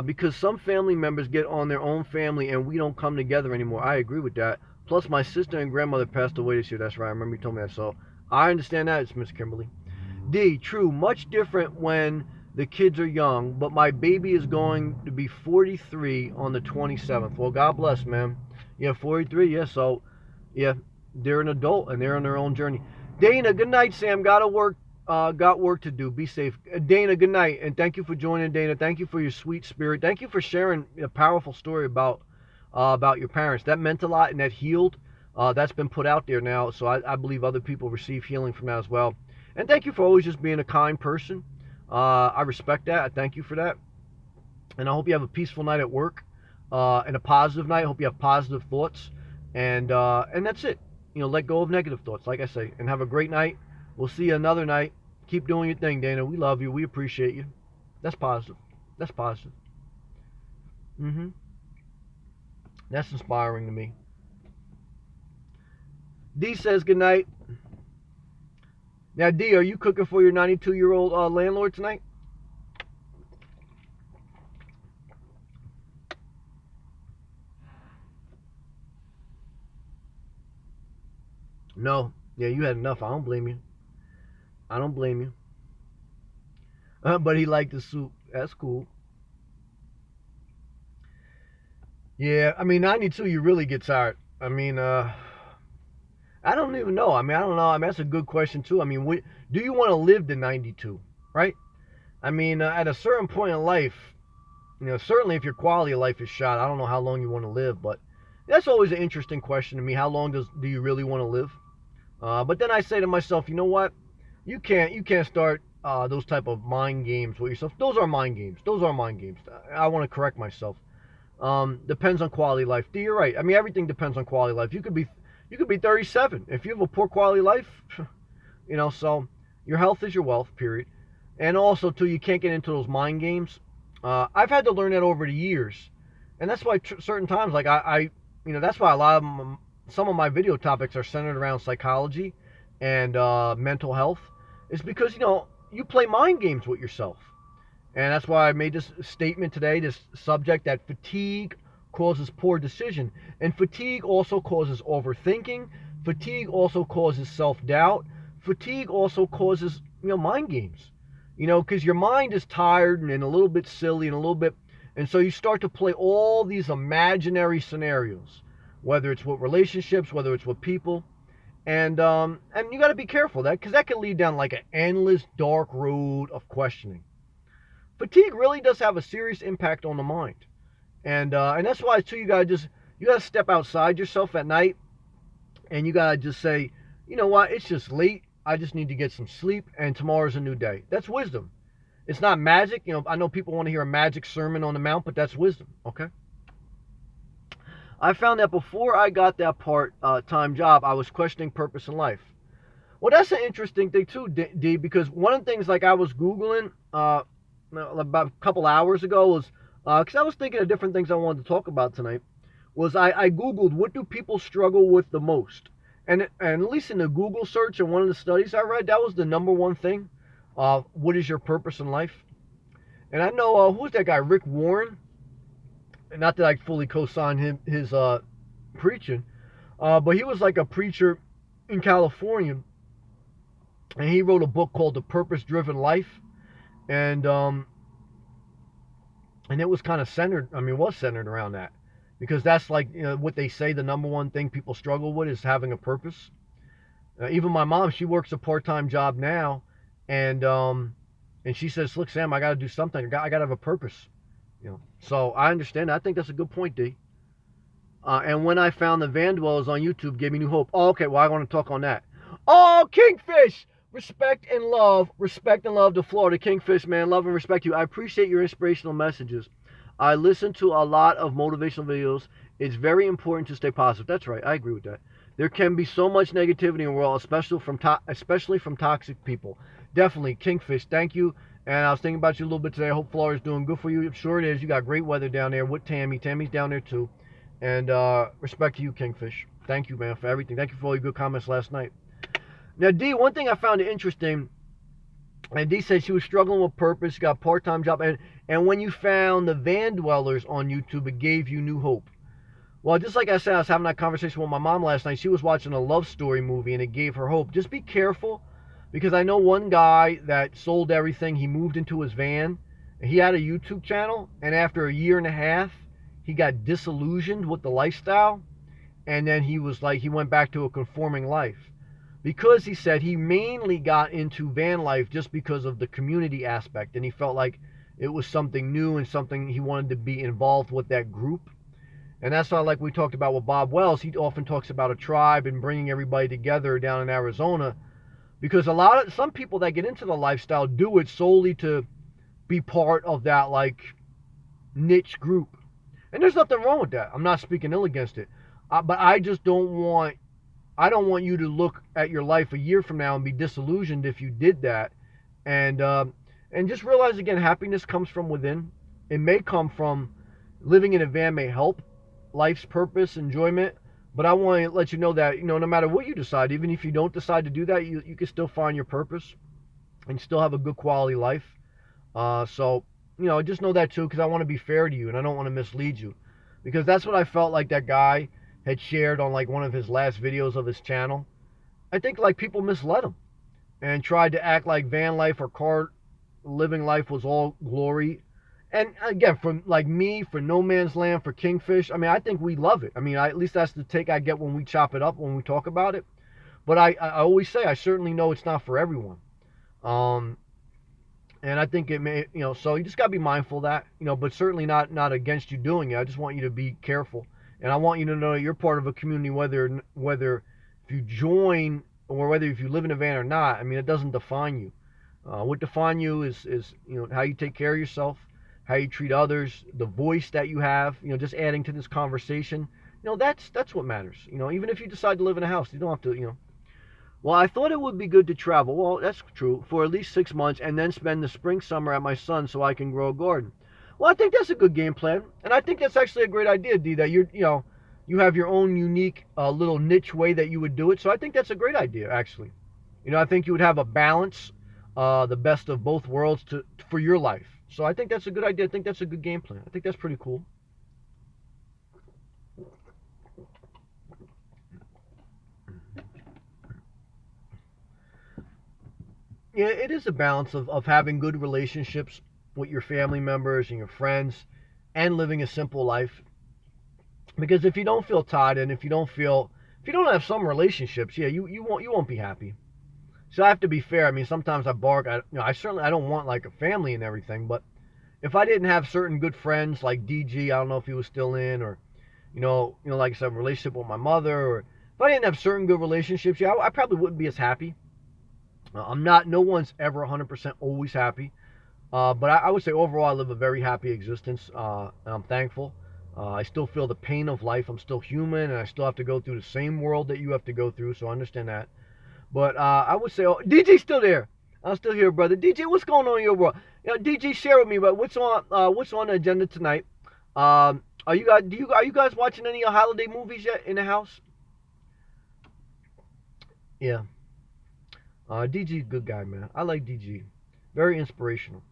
Because some family members get on their own family and we don't come together anymore. I agree with that. Plus, my sister and grandmother passed away this year. That's right. I remember you told me that. So I understand that. It's Miss Kimberly. D, true, much different when the kids are young, but my baby is going to be 43 on the 27th. Well, God bless, man. Yeah, 43, yeah, so, yeah, they're an adult and they're on their own journey. Dana, good night, Sam. Got work to do. Be safe. Dana, good night, and thank you for joining, Dana. Thank you for your sweet spirit. Thank you for sharing a powerful story about your parents. That meant a lot and that healed. That's been put out there now, so I believe other people receive healing from that as well. And thank you for always just being a kind person. I respect that. I thank you for that. And I hope you have a peaceful night at work, and a positive night. I hope you have positive thoughts, and that's it. Let go of negative thoughts, like I say, and have a great night. We'll see you another night. Keep doing your thing, Dana. We love you. We appreciate you. That's positive. That's positive. Mm-hmm. That's inspiring to me. D says good night. Now, D, are you cooking for your 92-year-old landlord tonight? No. Yeah, you had enough. I don't blame you. I don't blame you. But he liked the soup. That's cool. Yeah, I mean, 92, you really get tired. I mean, I don't even know. I mean, I don't know. I mean, that's a good question, too. I mean, do you want to live to 92, right? I mean, at a certain point in life, certainly if your quality of life is shot, I don't know how long you want to live, but that's always an interesting question to me. How long do you really want to live? But then I say to myself, you know what? You can't start those type of mind games with yourself. Those are mind games. Those are mind games. I want to correct myself. Depends on quality of life. You're right. I mean, everything depends on quality of life. You could be 37 if you have a poor quality of life. So your health is your wealth. Period. And also, too, you can't get into those mind games. I've had to learn that over the years, and that's why certain times, like that's why a lot of some of my video topics are centered around psychology and mental health. Is because you play mind games with yourself. And that's why I made this statement today, this subject that fatigue causes poor decision. And fatigue also causes overthinking. Fatigue also causes self-doubt. Fatigue also causes, mind games. Because your mind is tired and a little bit silly and a little bit, and so you start to play all these imaginary scenarios, whether it's with relationships, whether it's with people, and you got to be careful that because that can lead down like an endless dark road of questioning. Fatigue really does have a serious impact on the mind, and that's why too you gotta step outside yourself at night, and you gotta just say, you know what, it's just late. I just need to get some sleep, and tomorrow's a new day. That's wisdom. It's not magic. I know people want to hear a magic sermon on the mount, but that's wisdom. Okay. I found that before I got that part-time job, I was questioning purpose in life. Well, that's an interesting thing too, D, because one of the things like I was Googling about a couple hours ago was because I was thinking of different things I wanted to talk about tonight. Was I Googled what do people struggle with the most, and at least in the Google search and one of the studies I read, that was the number one thing. What is your purpose in life? And I know who's that guy, Rick Warren. Not that I fully co-sign his preaching, but he was like a preacher in California, and he wrote a book called The Purpose Driven Life, and it was kind of centered. I mean, was centered around that because that's like what they say the number one thing people struggle with is having a purpose. Even my mom, she works a part-time job now, and she says, "Look, Sam, I got to do something. I got to have a purpose." So I understand. I think that's a good point, D. And when I found the Van Dwellers on YouTube, gave me new hope. Oh, okay, well, I want to talk on that. Oh, Kingfish! Respect and love to Florida. Kingfish, man, love and respect you. I appreciate your inspirational messages. I listen to a lot of motivational videos. It's very important to stay positive. That's right. I agree with that. There can be so much negativity in the world, especially from toxic people. Definitely, Kingfish, thank you. And I was thinking about you a little bit today. I hope Florida's doing good for you. I'm sure it is. You got great weather down there with Tammy. Tammy's down there too. And respect to you, Kingfish. Thank you, man, for everything. Thank you for all your good comments last night. Now, D, one thing I found interesting, and D said she was struggling with purpose, got a part-time job, and when you found the Van Dwellers on YouTube, it gave you new hope. Well, just like I said, I was having that conversation with my mom last night. She was watching a love story movie, and it gave her hope. Just be careful, because I know one guy that sold everything. He moved into his van. He had a YouTube channel, and after a year and a half, he got disillusioned with the lifestyle, and then he went back to a conforming life. Because he said he mainly got into van life just because of the community aspect, and he felt like it was something new and something he wanted to be involved with that group. And that's why, like we talked about with Bob Wells, he often talks about a tribe and bringing everybody together down in Arizona. because some people that get into the lifestyle do it solely to be part of that like niche group, and there's nothing wrong with that. I'm not speaking ill against it, but I don't want you to look at your life a year from now and be disillusioned if you did that, and just realize again, happiness comes from within. It may come from living in a van may help life's purpose, enjoyment, but I want to let you know that no matter what you decide, even if you don't decide to do that, you can still find your purpose and still have a good quality life. So just know that too, because I want to be fair to you and I don't want to mislead you, because that's what I felt like that guy had shared on like one of his last videos of his channel. I think like people misled him and tried to act like van life or car living life was all glory. And again, from like me, for No Man's Land, for Kingfish, I mean, I think we love it. I mean, at least that's the take I get when we chop it up, when we talk about it. But I always say I certainly know it's not for everyone. Um, and I think it may, so you just got to be mindful of that, but certainly not against you doing it. I just want you to be careful. And I want you to know you're part of a community, whether if you join or whether if you live in a van or not. I mean, it doesn't define you. What defines you is how you take care of yourself, how you treat others, the voice that you have. Just adding to this conversation. That's what matters. Even if you decide to live in a house, you don't have to. Well, I thought it would be good to travel. Well, that's true, for at least 6 months and then spend the spring, summer at my son's so I can grow a garden. Well, I think that's a good game plan, and I think that's actually a great idea, D. That you have your own unique little niche way that you would do it. So I think that's a great idea, actually. I think you would have a balance, the best of both worlds for your life. So I think that's a good idea. I think that's a good game plan. I think that's pretty cool. Yeah, it is a balance of having good relationships with your family members and your friends and living a simple life. Because if you don't feel tied and if you don't have some relationships, yeah, you won't be happy. So I have to be fair. I mean, sometimes I bark. I don't want like a family and everything, but if I didn't have certain good friends like DG, I don't know if he was still in, or like I said, a relationship with my mother, or if I didn't have certain good relationships, yeah, I probably wouldn't be as happy. I'm not. No one's ever 100% always happy. But I would say overall, I live a very happy existence, and I'm thankful. I still feel the pain of life. I'm still human, and I still have to go through the same world that you have to go through. So I understand that. But I would say, DJ's still there. I'm still here, brother. DJ, what's going on in your world? DJ, share with me about what's on the agenda tonight. Are you guys watching any holiday movies yet in the house? Yeah. DG's a good guy, man. I like DG. Very inspirational.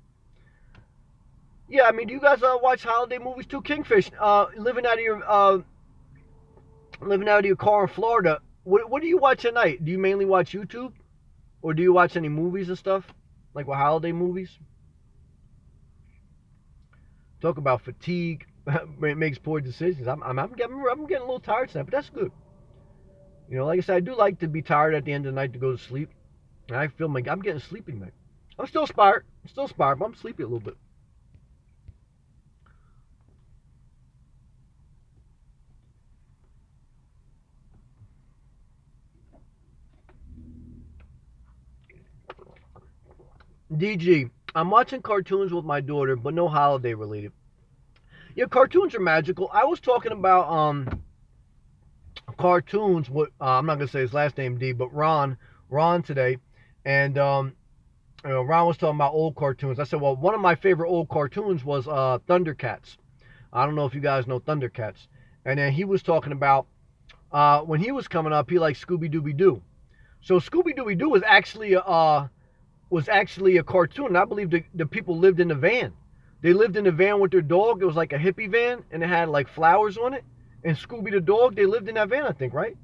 Yeah, I mean, do you guys watch holiday movies too? Kingfish, living out of your car in Florida. What do you watch at night? Do you mainly watch YouTube, or do you watch any movies and stuff, like with holiday movies? Talk about fatigue. Makes poor decisions. I'm getting a little tired tonight, but that's good. Like I said, I do like to be tired at the end of the night to go to sleep. And I feel like I'm getting sleepy tonight. I'm still inspired. But I'm sleepy a little bit. DG, I'm watching cartoons with my daughter, but no holiday related. Yeah, cartoons are magical. I was talking about cartoons. What I'm not gonna say his last name, D, but Ron today, and Ron was talking about old cartoons. I said, well, one of my favorite old cartoons was Thundercats. I don't know if you guys know Thundercats. And then he was talking about when he was coming up, he liked Scooby Dooby Doo. So Scooby Dooby Doo was actually a cartoon. And I believe the people lived in a van. They lived in a van with their dog. It was like a hippie van, and it had like flowers on it. And Scooby the dog, they lived in that van, I think, right?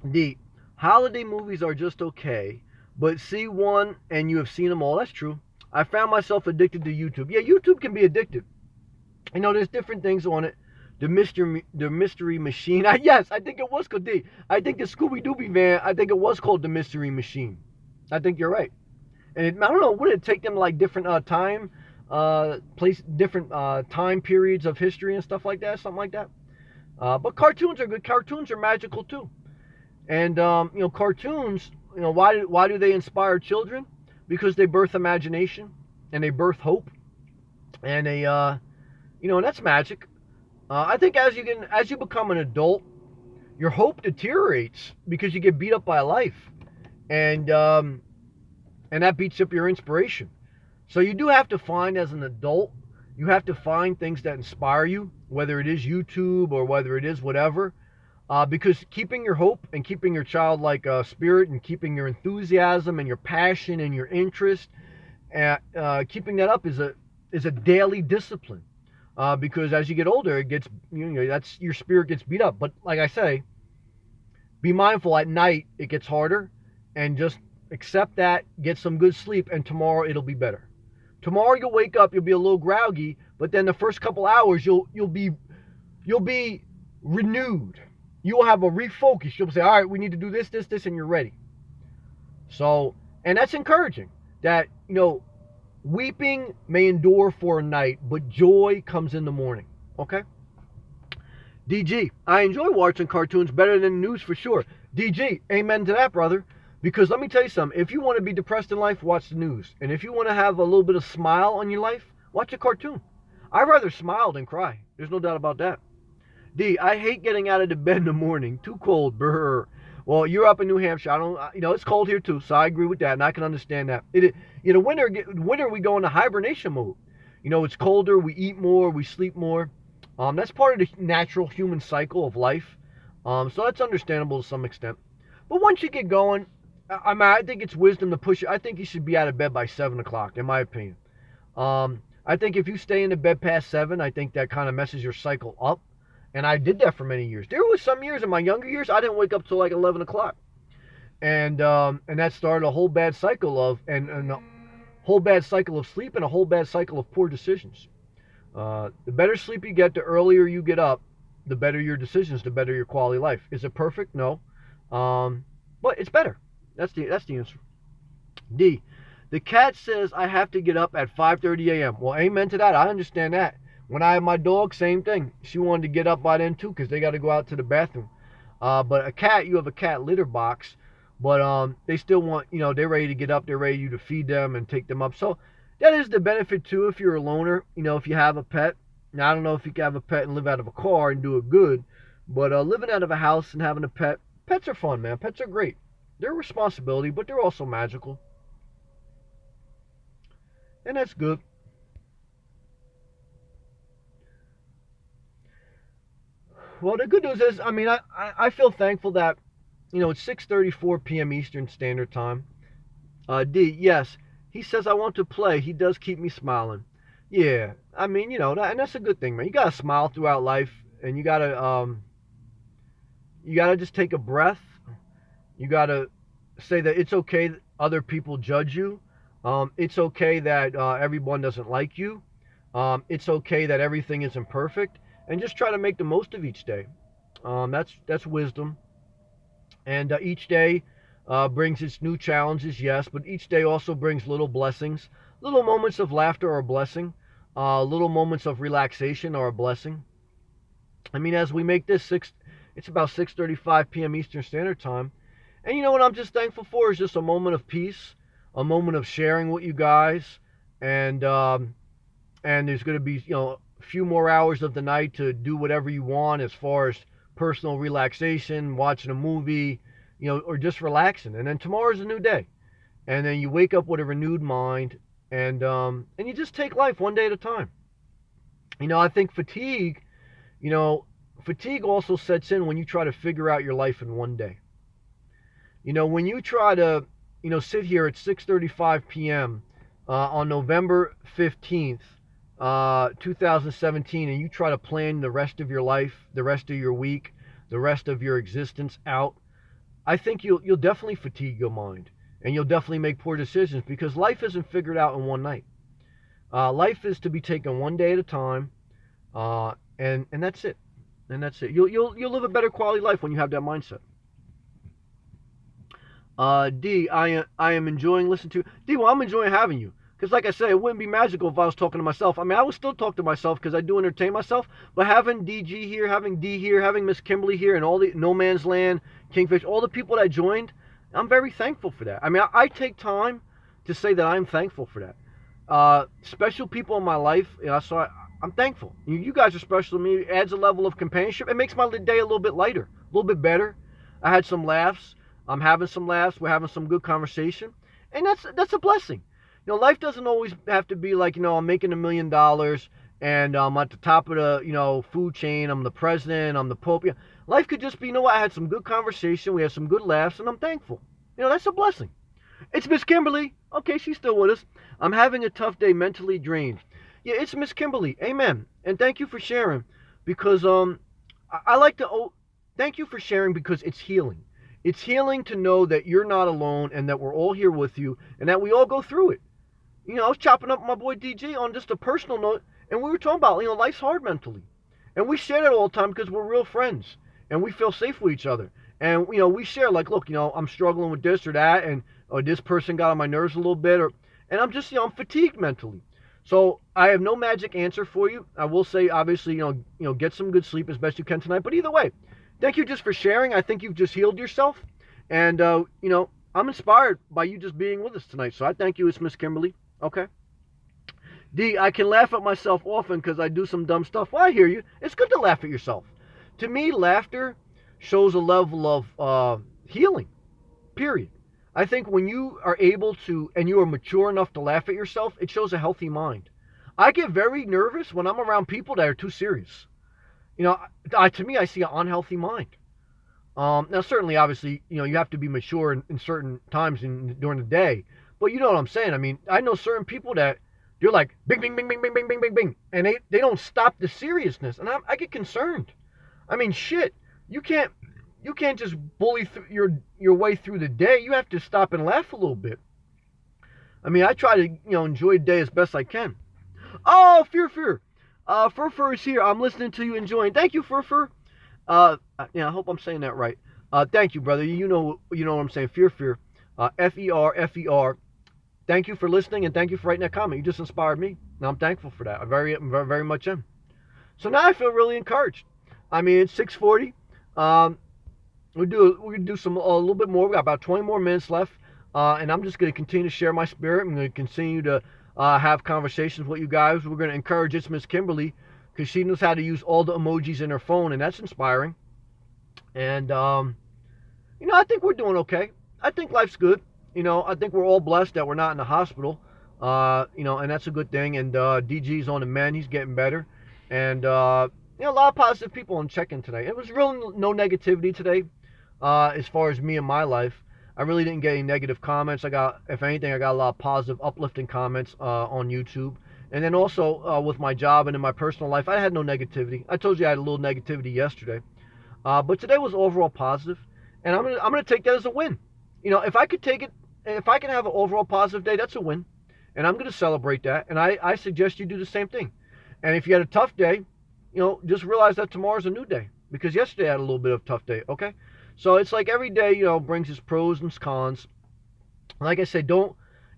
The holiday movies are just okay, but see one and you have seen them all. That's true. I found myself addicted to YouTube. Yeah, YouTube can be addictive. There's different things on it. The mystery machine. Yes, I think it was called D. I think the Scooby Dooby van. I think it was called the mystery machine. I think you're right. And I don't know. Would it take them like different different time periods of history and stuff like that, something like that? But cartoons are good. Cartoons are magical too. And cartoons, why do they inspire children? Because they birth imagination and they birth hope, and and that's magic. I think as you become an adult, your hope deteriorates because you get beat up by life, and that beats up your inspiration. So you do have to find, as an adult, you have to find things that inspire you, whether it is YouTube or whether it is whatever. Because keeping your hope and keeping your childlike spirit and keeping your enthusiasm and your passion and your interest, keeping that up is a daily discipline. Because as you get older, it gets that's your spirit gets beat up. But like I say, be mindful at night it gets harder, and just accept that, get some good sleep, and tomorrow it'll be better. Tomorrow you'll wake up, you'll be a little groggy, but then the first couple hours you'll be renewed. You will have a refocus. You'll say, all right, we need to do this, this, this, and you're ready. So, and that's encouraging. That weeping may endure for a night, but joy comes in the morning. Okay. DG, I enjoy watching cartoons better than news for sure. DG, amen to that, brother. Because let me tell you something. If you want to be depressed in life, watch the news. And if you want to have a little bit of smile on your life, watch a cartoon. I'd rather smile than cry. There's no doubt about that. D, I hate getting out of the bed in the morning. Too cold. Brr. Well, you're up in New Hampshire. I don't, it's cold here too, so I agree with that, and I can understand that. Winter we go into hibernation mode. It's colder. We eat more. We sleep more. That's part of the natural human cycle of life. So that's understandable to some extent. But once you get going, I think it's wisdom to push it. I think you should be out of bed by 7 o'clock, in my opinion. I think if you stay in the bed past 7, I think that kind of messes your cycle up. And I did that for many years. There was some years in my younger years I didn't wake up till like 11 o'clock, and that started a whole bad cycle of and a whole bad cycle of sleep and a whole bad cycle of poor decisions. The better sleep you get, the earlier you get up, the better your decisions, the better your quality of life. Is it perfect? No, but it's better. That's the answer. D. The cat says I have to get up at 5:30 a.m. Well, amen to that. I understand that. When I had my dog, same thing. She wanted to get up by then too because they got to go out to the bathroom. But a cat, you have a cat litter box, but they still want, they're ready to get up. They're ready you to feed them and take them up. So that is the benefit too if you're a loner. If you have a pet. Now I don't know if you can have a pet and live out of a car and do it good, but living out of a house and having a pet, pets are fun, man. Pets are great. They're a responsibility, but they're also magical, and that's good. Well, the good news is, I feel thankful that, it's 6:34 p.m. Eastern Standard Time. D, yes, he says I want to play. He does keep me smiling. Yeah, and that's a good thing, man. You gotta smile throughout life, and you gotta just take a breath. You gotta say that it's okay that other people judge you. It's okay that everyone doesn't like you. It's okay that everything isn't perfect, and just try to make the most of each day. That's wisdom, and each day brings its new challenges, yes, but each day also brings little blessings. Little moments of laughter are a blessing. Little moments of relaxation are a blessing. As we make this it's about 6:35 p.m. Eastern Standard Time, and what I'm just thankful for is just a moment of peace, a moment of sharing with you guys, and there's going to be a few more hours of the night to do whatever you want as far as personal relaxation, watching a movie, or just relaxing. And then tomorrow's a new day, and then you wake up with a renewed mind, and you just take life one day at a time. I think fatigue also sets in when you try to figure out your life in one day. When you try to sit here at 6:35 p.m. On November 15th, 2017, and you try to plan the rest of your life, the rest of your week, the rest of your existence out, I think you'll definitely fatigue your mind, and you'll definitely make poor decisions because life isn't figured out in one night. Life is to be taken one day at a time, and that's it. And that's it. You'll live a better quality life when you have that mindset. D, I am enjoying listening to D. Well, I'm enjoying having you. Because, like I said, it wouldn't be magical if I was talking to myself. I mean, I would still talk to myself because I do entertain myself. But having DG here, having D here, having Miss Kimberly here, and all the No Man's Land, Kingfish, all the people that joined, I'm very thankful for that. I mean, I take time to say that I'm thankful for that. Special people in my life, so I'm thankful. You guys are special to me. It adds a level of companionship. It makes my day a little bit lighter, a little bit better. I had some laughs. I'm having some laughs. We're having some good conversation, and that's a blessing. Life doesn't always have to be like, I'm making $1 million and I'm at the top of the, food chain. I'm the president. I'm the Pope. Yeah. Life could just be, what? I had some good conversation. We had some good laughs, and I'm thankful. That's a blessing. It's Miss Kimberly. Okay, she's still with us. I'm having a tough day, mentally drained. Yeah, it's Miss Kimberly. Amen. And thank you for sharing, because I like to. Thank you for sharing, because it's healing. It's healing to know that you're not alone and that we're all here with you and that we all go through it. I was chopping up with my boy DJ on just a personal note, and we were talking about, life's hard mentally. And we share that all the time because we're real friends and we feel safe with each other. And, we share, like, look, I'm struggling with this or that, and or this person got on my nerves a little bit, and I'm just, I'm fatigued mentally. So I have no magic answer for you. I will say, obviously, get some good sleep as best you can tonight. But either way, thank you just for sharing. I think you've just healed yourself. And, I'm inspired by you just being with us tonight. So I thank you. It's Miss Kimberly. Okay. D, I can laugh at myself often because I do some dumb stuff. Well, I hear you. It's good to laugh at yourself. To me, laughter shows a level of healing, period. I think when you are able to, and you are mature enough to laugh at yourself, it shows a healthy mind. I get very nervous when I'm around people that are too serious. To me, I see an unhealthy mind. Now, certainly, obviously, you have to be mature in certain times during the day. But you know what I'm saying? I mean, I know certain people that they're like, bing, bing, bing, bing, bing, bing, bing, bing, bing. And they don't stop the seriousness. And I get concerned. I mean, shit, you can't just bully your way through the day. You have to stop and laugh a little bit. I mean, I try to, enjoy the day as best I can. Oh, Fear. Fur is here. I'm listening to you, enjoying. Thank you, Fur. I hope I'm saying that right. Thank you, brother. You know what I'm saying. Fear. Fer. Thank you for listening, and thank you for writing that comment. You just inspired me. Now I'm thankful for that. I very, very much am. So now I feel really encouraged. I mean, it's 6:40. We do some a little bit more. We got about 20 more minutes left, and I'm just going to continue to share my spirit. I'm going to continue to have conversations with you guys. We're going to encourage it's Miss Kimberly, because she knows how to use all the emojis in her phone, and that's inspiring. And I think we're doing okay. I think life's good. I think we're all blessed that we're not in the hospital. And that's a good thing. And DG's on the mend. He's getting better. And, a lot of positive people on check-in today. It was really no negativity today as far as me and my life. I really didn't get any negative comments. If anything, I got a lot of positive, uplifting comments on YouTube. And then also with my job and in my personal life, I had no negativity. I told you I had a little negativity yesterday. But today was overall positive. And I'm gonna take that as a win. If I can have an overall positive day, that's a win. And I'm going to celebrate that. And I suggest you do the same thing. And if you had a tough day, just realize that tomorrow's a new day. Because yesterday I had a little bit of a tough day, okay? So it's like every day, brings its pros and cons. Like I said,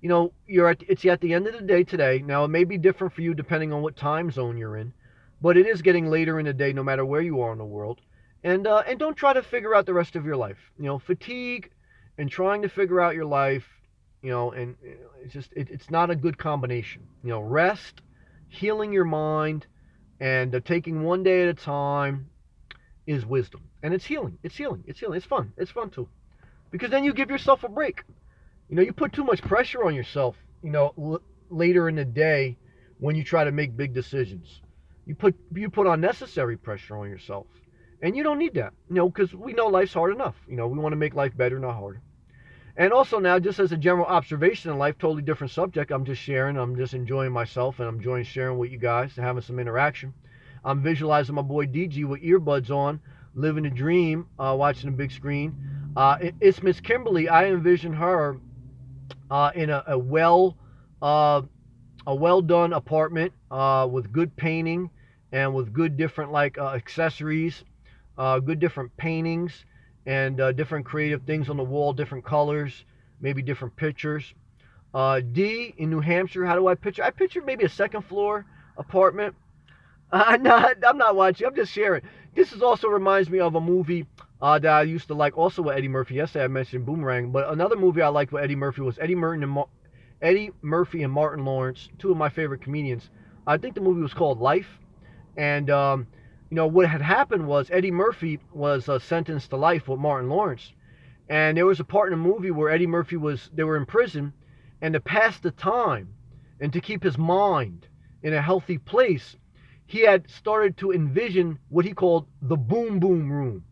it's at the end of the day today. Now, it may be different for you depending on what time zone you're in. But it is getting later in the day no matter where you are in the world. And don't try to figure out the rest of your life. Fatigue and trying to figure out your life, and it's not a good combination. Rest, healing your mind, and taking one day at a time is wisdom. And it's healing. It's fun. It's fun too. Because then you give yourself a break. You put too much pressure on yourself, later in the day when you try to make big decisions. You put unnecessary pressure on yourself. And you don't need that, because we know life's hard enough. We want to make life better, not harder. And also now, just as a general observation in life, totally different subject, I'm just sharing, I'm just enjoying myself, and I'm enjoying sharing with you guys and having some interaction. I'm visualizing my boy DG with earbuds on, living a dream, watching a big screen. It's Miss Kimberly. I envision her in a well done apartment with good painting and with good different accessories, good different paintings, and different creative things on the wall, different colors, maybe different pictures. D, in New Hampshire, how do I picture? I picture maybe a second floor apartment. I'm not watching. I'm just sharing. This is also reminds me of a movie that I used to like, also with Eddie Murphy. Yesterday I mentioned Boomerang, but another movie I liked with Eddie Murphy was Eddie Murphy and Martin Lawrence, two of my favorite comedians. I think the movie was called Life, and what had happened was Eddie Murphy was sentenced to life with Martin Lawrence, and there was a part in the movie where Eddie Murphy they were in prison, and to pass the time and to keep his mind in a healthy place, he had started to envision what he called the boom boom room.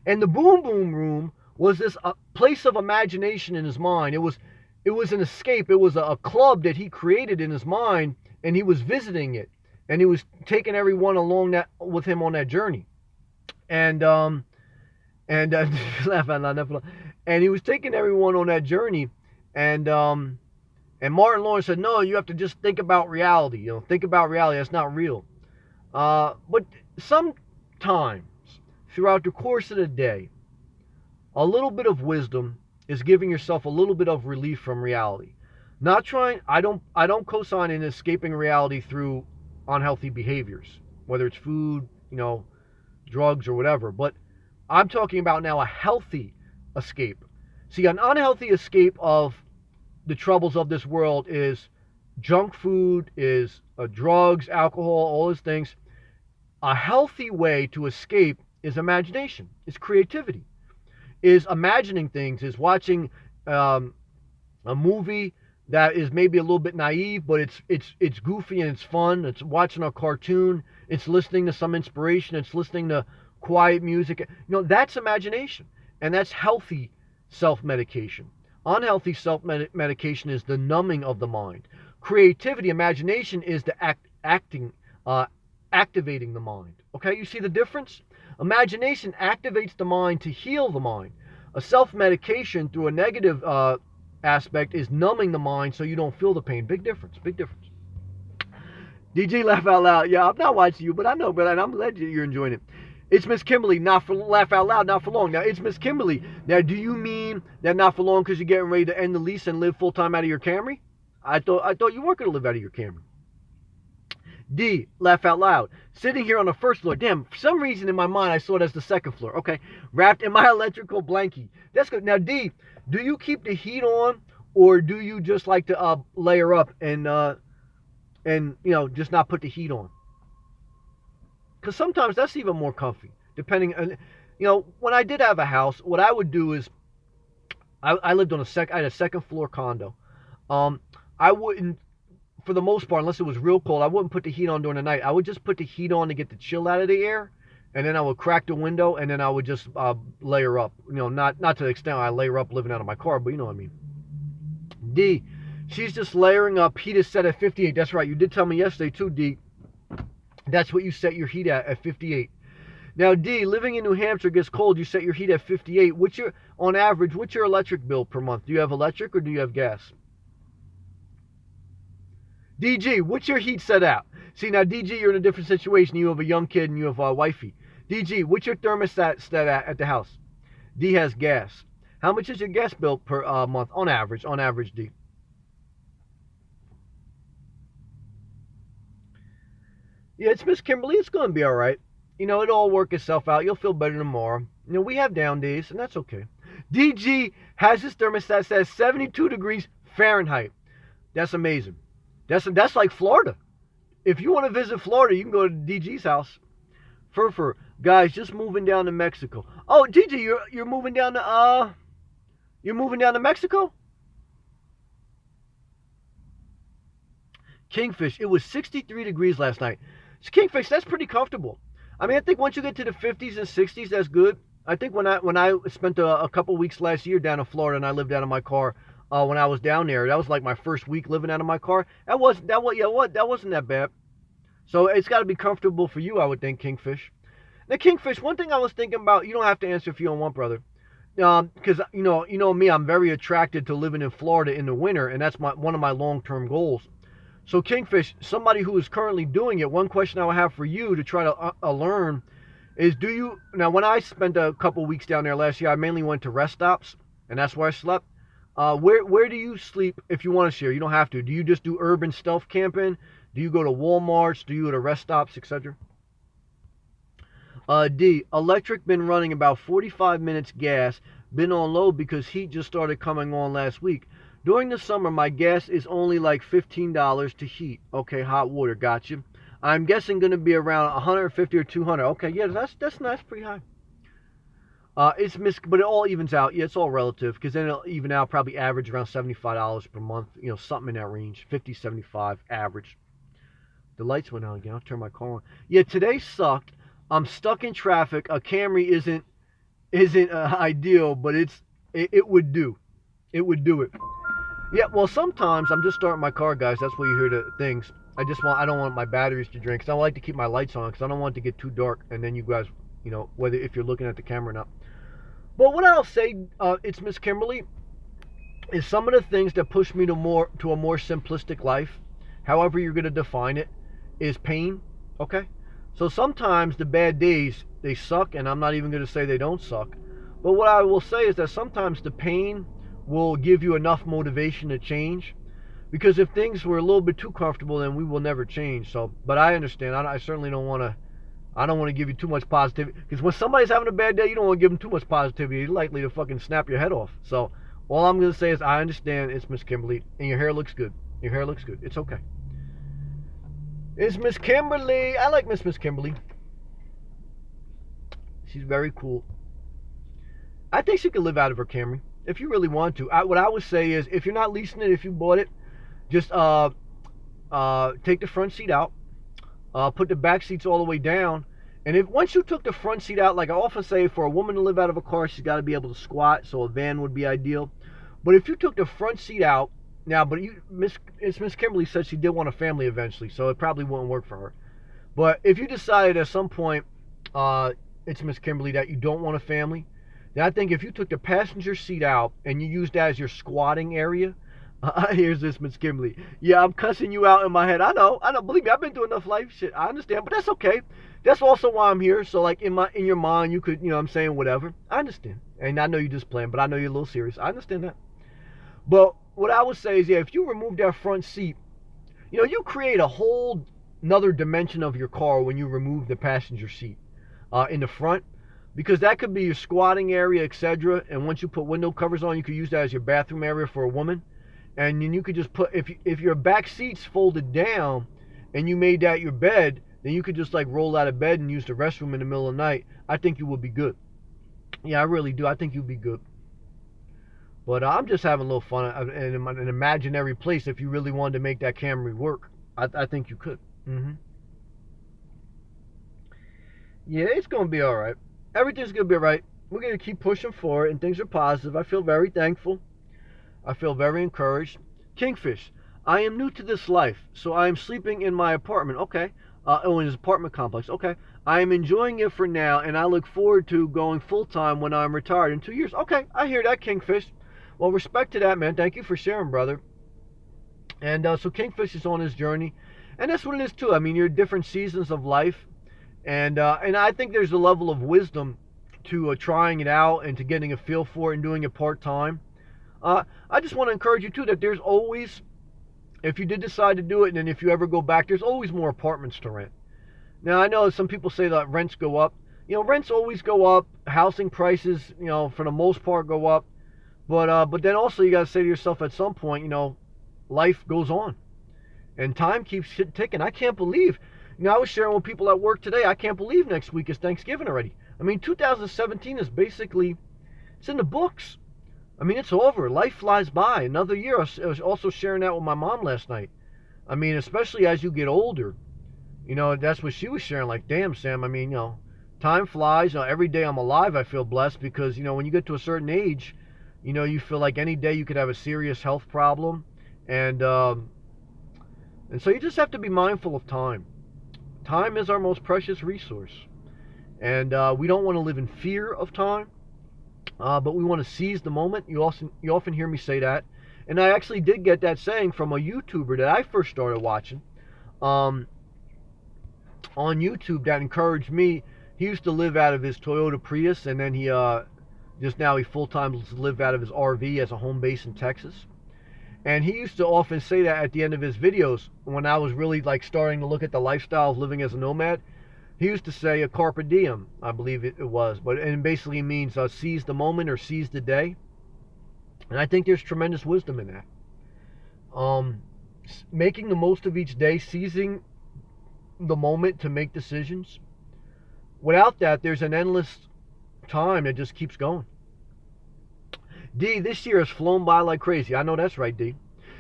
And the boom boom room was this place of imagination in his mind. It was an escape. It was a club that he created in his mind, and he was visiting it, and he was taking everyone along that with him on that journey. And laugh out loud, and he was taking everyone on that journey, and Martin Lawrence said, "No, you have to just think about reality. Think about reality. That's not real." But sometimes throughout the course of the day, a little bit of wisdom is giving yourself a little bit of relief from reality. Not trying. I don't co-sign in escaping reality through unhealthy behaviors, whether it's food, drugs or whatever. But I'm talking about now a healthy escape. See, an unhealthy escape of the troubles of this world is junk food, is drugs, alcohol, all those things. A healthy way to escape is imagination, is creativity, is imagining things, is watching a movie that is maybe a little bit naive, but it's goofy and it's fun. It's watching a cartoon. It's listening to some inspiration. It's listening to quiet music. That's imagination, and that's healthy self-medication. Unhealthy self-medication is the numbing of the mind. Creativity, imagination is the activating the mind. Okay, you see the difference? Imagination activates the mind to heal the mind. A self-medication through a negative aspect is numbing the mind so you don't feel the pain. Big difference. Big difference. DG, laugh out loud. Yeah, I'm not watching you, but I know, brother, and I'm glad you're enjoying it. It's Miss Kimberly, not for laugh out loud, not for long. Now, it's Miss Kimberly. Now, do you mean that not for long because you're getting ready to end the lease and live full time out of your Camry? I thought you weren't going to live out of your Camry. D, laugh out loud. Sitting here on the first floor. Damn, for some reason in my mind I saw it as the second floor. Okay, wrapped in my electrical blankie. That's good. Now, D, do you keep the heat on, or do you just like to layer up and just not put the heat on? Because sometimes that's even more comfy, depending on, when I did have a house, what I would do is, I lived on I had a second floor condo. I wouldn't, for the most part, unless it was real cold, I wouldn't put the heat on during the night. I would just put the heat on to get the chill out of the air, and then I would crack the window, and then I would just layer up. Not to the extent I layer up living out of my car, but you know what I mean. D, she's just layering up. Heat is set at 58. That's right. You did tell me yesterday too, D. That's what you set your heat at 58. Now, D, living in New Hampshire gets cold. You set your heat at 58. On average, what's your electric bill per month? Do you have electric or do you have gas? DG, what's your heat set at? See, now, DG, you're in a different situation. You have a young kid and you have a wifey. DG, what's your thermostat set at the house? D has gas. How much is your gas bill per month on average? On average, D. Yeah, it's Miss Kimberly. It's going to be all right. It'll all work itself out. You'll feel better tomorrow. We have down days, and that's okay. DG has his thermostat set at 72 degrees Fahrenheit. That's amazing. That's like Florida. If you want to visit Florida, you can go to DG's house. Fur, guys, just moving down to Mexico. Oh, DG, you're moving down to Mexico? Kingfish, it was 63 degrees last night. Kingfish, that's pretty comfortable. I mean, I think once you get to the 50s and 60s, that's good. I think when I spent a couple weeks last year down in Florida and I lived out of my car when I was down there, that was like my first week living out of my car. That wasn't that bad. So it's got to be comfortable for you, I would think, Kingfish. Now, Kingfish, one thing I was thinking about, you don't have to answer if you don't want, brother. Because you know me, I'm very attracted to living in Florida in the winter, and that's one of my long-term goals. So, Kingfish, somebody who is currently doing it, one question I would have for you to try to learn is, now when I spent a couple weeks down there last year, I mainly went to rest stops, and that's where I slept. Where do you sleep if you want to share? You don't have to. Do you just do urban stealth camping? Do you go to Walmarts? Do you go to rest stops, etc.? D. Electric been running about 45 minutes gas. Been on low because heat just started coming on last week. During the summer, my gas is only like $15 to heat. Okay, hot water, gotcha. I'm guessing going to be around 150 or 200. Okay, yeah, that's nice, pretty high. But it all evens out. Yeah, it's all relative because then it'll even out probably average around $75 per month. You know, something in that range, 50, 75 average. The lights went out again. I'll turn my car on. Yeah, today sucked. I'm stuck in traffic. A Camry isn't ideal, but it would do. It would do it. Yeah. Well, sometimes I'm just starting my car, guys. That's where you hear the things. I don't want my batteries to drain because I like to keep my lights on because I don't want it to get too dark and then you guys, whether if you're looking at the camera or not. But what I'll say, it's Miss Kimberly, is some of the things that push me to a more simplistic life, however you're going to define it, is pain. Okay, so sometimes the bad days they suck, and I'm not even going to say they don't suck. But what I will say is that sometimes the pain will give you enough motivation to change. Because if things were a little bit too comfortable, then we will never change. So, but I understand. I certainly don't want to. I don't want to give you too much positivity because when somebody's having a bad day, you don't want to give them too much positivity. You're likely to fucking snap your head off. So all I'm going to say is I understand it's Miss Kimberly and your hair looks good. Your hair looks good. It's okay. It's Miss Kimberly. I like Miss Kimberly. She's very cool. I think she could live out of her Camry if you really want to. What I would say is if you're not leasing it, if you bought it, just take the front seat out. Put the back seats all the way down. And if once you took the front seat out, like I often say, for a woman to live out of a car, she's got to be able to squat, so a van would be ideal. But if you took the front seat out, now, but Miss Kimberly said she did want a family eventually, so it probably wouldn't work for her. But if you decided at some point, it's Miss Kimberly, that you don't want a family, then I think if you took the passenger seat out and you used that as your squatting area, here's this Miss Kimberly. Yeah, I'm cussing you out in my head. I know. Believe me, I've been through enough life shit. I understand, but that's okay. That's also why I'm here. So like in your mind, you could, I'm saying whatever. I understand, and I know you just playing, but I know you're a little serious. I understand that. But what I would say is, yeah, if you remove that front seat, you create a whole another dimension of your car when you remove the passenger seat in the front. Because that could be your squatting area, etc. And once you put window covers on, you could use that as your bathroom area for a woman. And then you could just put, if your back seat's folded down and you made that your bed, then you could just like roll out of bed and use the restroom in the middle of the night. I think you would be good. Yeah, I really do. I think you'd be good. But I'm just having a little fun in an imaginary place. If you really wanted to make that Camry work, I think you could. Yeah, it's going to be all right. Everything's going to be all right. We're going to keep pushing forward and things are positive. I feel very thankful. I feel very encouraged. Kingfish, I am new to this life, so I am sleeping in my apartment. Okay. In his apartment complex. Okay. I am enjoying it for now, and I look forward to going full-time when I'm retired in 2 years. Okay, I hear that, Kingfish. Well, respect to that, man. Thank you for sharing, brother. And so Kingfish is on his journey, and that's what it is, too. I mean, you're different seasons of life, and I think there's a level of wisdom to trying it out and to getting a feel for it and doing it part-time. I just want to encourage you too that there's always, if you did decide to do it, and then if you ever go back, there's always more apartments to rent. Now I know some people say that rents go up. Rents always go up. Housing prices, for the most part, go up. But then also you got to say to yourself at some point, life goes on, and time keeps ticking. I can't believe. I was sharing with people at work today. I can't believe next week is Thanksgiving already. I mean, 2017 is basically, it's in the books. I mean, it's over. Life flies by. Another year. I was also sharing that with my mom last night. I mean, especially as you get older, that's what she was sharing. Like, damn, Sam, I mean, time flies. Every day I'm alive, I feel blessed because, when you get to a certain age, you feel like any day you could have a serious health problem. And so you just have to be mindful of time. Time is our most precious resource. And we don't want to live in fear of time. But we want to seize the moment. You often hear me say that. And I actually did get that saying from a YouTuber that I first started watching on YouTube that encouraged me. He used to live out of his Toyota Prius, and then he Just now he full-time lives out of his RV as a home base in Texas. And he used to often say that at the end of his videos when I was really like starting to look at the lifestyle of living as a nomad. He used to say a carpe diem, I believe it was, but and basically means seize the moment or seize the day. And I think there's tremendous wisdom in that. Making the most of each day, seizing the moment to make decisions. Without that, there's an endless time that just keeps going. D, this year has flown by like crazy. I know that's right, D.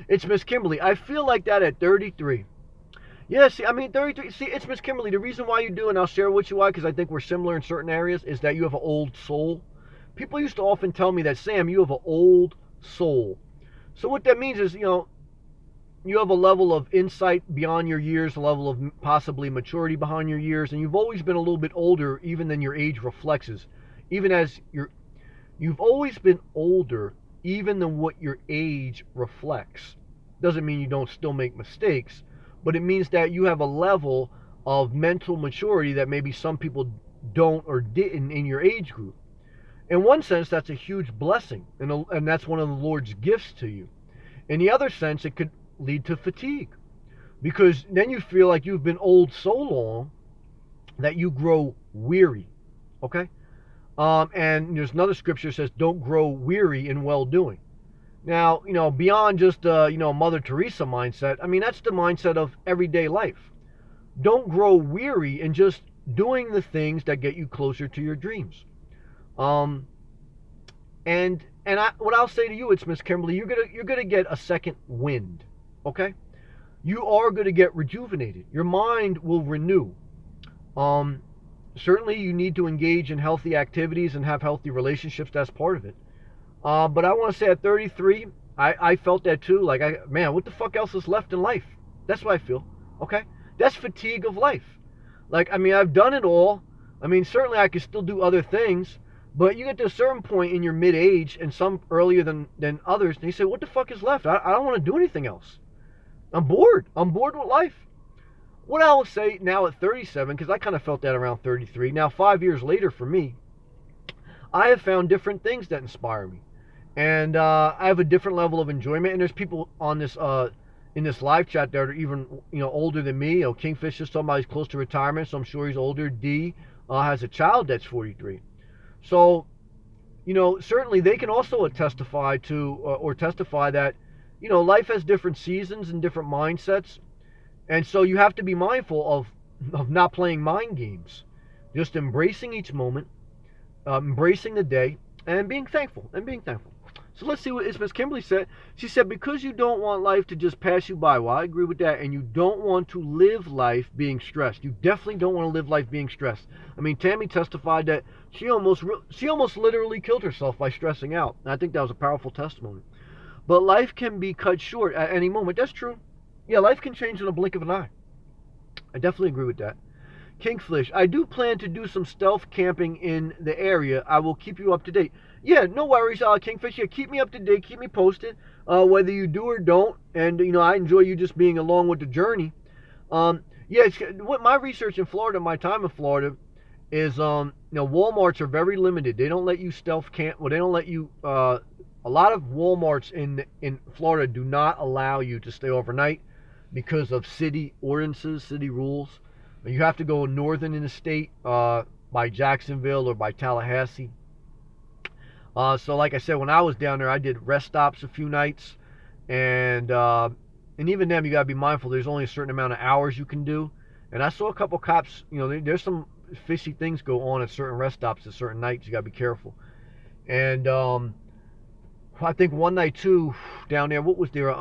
It's Miss Kimberly. I feel like that at 33. Yeah, see, I mean, 33. See, it's Miss Kimberly. The reason why you do, and I'll share with you why, because I think we're similar in certain areas, is that you have an old soul. People used to often tell me that, Sam, you have an old soul. So what that means is, you have a level of insight beyond your years, a level of possibly maturity behind your years, and you've always been a little bit older even than your age reflects. Even as you've always been older even than what your age reflects. Doesn't mean you don't still make mistakes, but it means that you have a level of mental maturity that maybe some people don't or didn't in your age group. In one sense, that's a huge blessing, and that's one of the Lord's gifts to you. In the other sense, it could lead to fatigue, because then you feel like you've been old so long that you grow weary. Okay? And there's another scripture that says, don't grow weary in well-doing. Now, beyond just, Mother Teresa mindset, I mean, that's the mindset of everyday life. Don't grow weary in just doing the things that get you closer to your dreams. What I'll say to you, it's Miss Kimberly, you're gonna get a second wind, okay? You are gonna get rejuvenated. Your mind will renew. Certainly, you need to engage in healthy activities and have healthy relationships. That's part of it. But I want to say at 33, I felt that too. Like, man, what the fuck else is left in life? That's what I feel. Okay, that's fatigue of life. Like, I mean, I've done it all. I mean, certainly I could still do other things. But you get to a certain point in your mid-age, and some earlier than others, and you say, what the fuck is left? I don't want to do anything else. I'm bored. I'm bored with life. What I will say now at 37, because I kind of felt that around 33, now 5 years later for me, I have found different things that inspire me. And I have a different level of enjoyment. And there's people on this in this live chat that are even older than me. Kingfish is talking about he's close to retirement, so I'm sure he's older. D has a child that's 43. So, certainly they can also testify that, life has different seasons and different mindsets. And so you have to be mindful of not playing mind games. Just embracing each moment, embracing the day, and being thankful. So let's see what Miss Kimberly said. She said, because you don't want life to just pass you by. Well, I agree with that. And you don't want to live life being stressed. You definitely don't want to live life being stressed. I mean, Tammy testified that she almost literally killed herself by stressing out. And I think that was a powerful testimony. But life can be cut short at any moment. That's true. Yeah, life can change in a blink of an eye. I definitely agree with that. Kingfish, I do plan to do some stealth camping in the area. I will keep you up to date. Yeah, no worries, Kingfish. Yeah, keep me up to date. Keep me posted, whether you do or don't. And, I enjoy you just being along with the journey. What my research in Florida, my time in Florida, is, Walmarts are very limited. They don't let you stealth camp. Well, they don't let you, a lot of Walmarts in Florida do not allow you to stay overnight because of city ordinances, city rules. You have to go northern in the state by Jacksonville or by Tallahassee. So like I said, when I was down there, I did rest stops a few nights. And even them, you got to be mindful. There's only a certain amount of hours you can do. And I saw a couple cops, there's some fishy things go on at certain rest stops at certain nights. You got to be careful. And I think one night too, down there, what was there?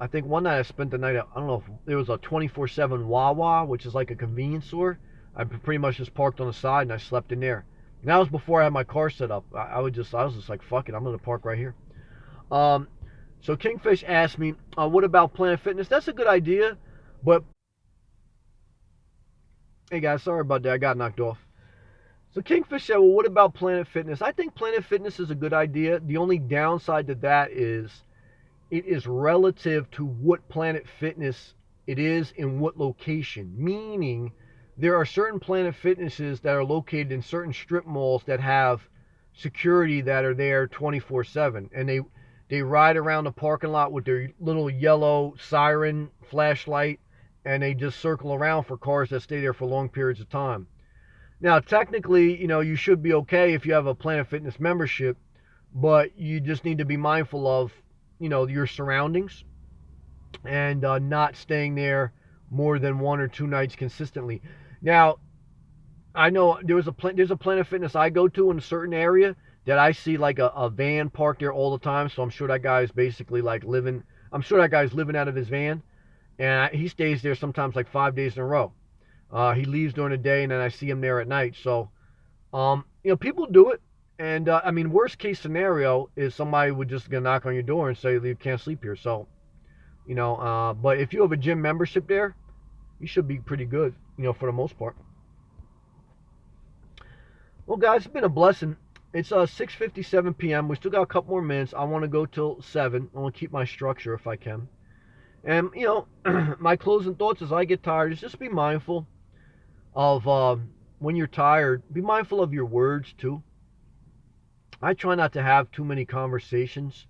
I think one night I spent the night at, I don't know if there was a 24/7 Wawa, which is like a convenience store. I pretty much just parked on the side and I slept in there. And that was before I had my car set up. I was just like, fuck it, I'm gonna park right here. So Kingfish asked me, what about Planet Fitness? That's a good idea, but hey guys, sorry about that. I got knocked off. So Kingfish said, well, what about Planet Fitness? I think Planet Fitness is a good idea. The only downside to that is it is relative to what Planet Fitness it is in what location. Meaning, there are certain Planet Fitnesses that are located in certain strip malls that have security that are there 24/7, and they ride around the parking lot with their little yellow siren flashlight, and they just circle around for cars that stay there for long periods of time. Now, technically, you should be okay if you have a Planet Fitness membership, but you just need to be mindful of, your surroundings, and not staying there more than 1 or 2 nights consistently. Now, I know there's a Planet Fitness I go to in a certain area that I see like a van parked there all the time. So I'm sure that guy's basically like living. I'm sure that guy's living out of his van, and he stays there sometimes like 5 days in a row. He leaves during the day, and then I see him there at night. So, people do it, and I mean, worst case scenario is somebody would just gonna knock on your door and say you can't sleep here. So, but if you have a gym membership there, you should be pretty good, for the most part. Well, guys, it's been a blessing. It's 6:57 p.m. We still got a couple more minutes. I want to go till 7. I want to keep my structure if I can. And, my closing thoughts as I get tired is just be mindful of when you're tired. Be mindful of your words, too. I try not to have too many conversations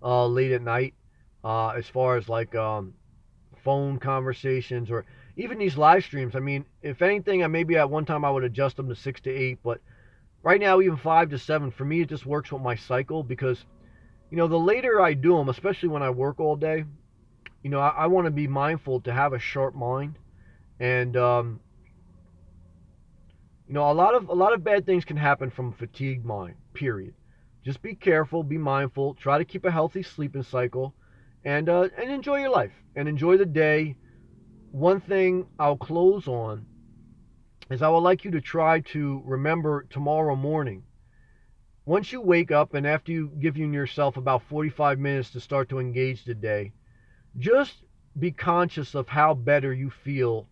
late at night, as far as like phone conversations or even these live streams. I mean, if anything, maybe at one time I would adjust them to 6 to 8, but right now, even 5 to 7, for me, it just works with my cycle because, the later I do them, especially when I work all day, I want to be mindful to have a sharp mind. And, a lot of bad things can happen from a fatigued mind, period. Just be careful, be mindful, try to keep a healthy sleeping cycle, and enjoy your life and enjoy the day. One thing I'll close on is I would like you to try to remember tomorrow morning. Once you wake up and after you give yourself about 45 minutes to start to engage the day, just be conscious of how better you feel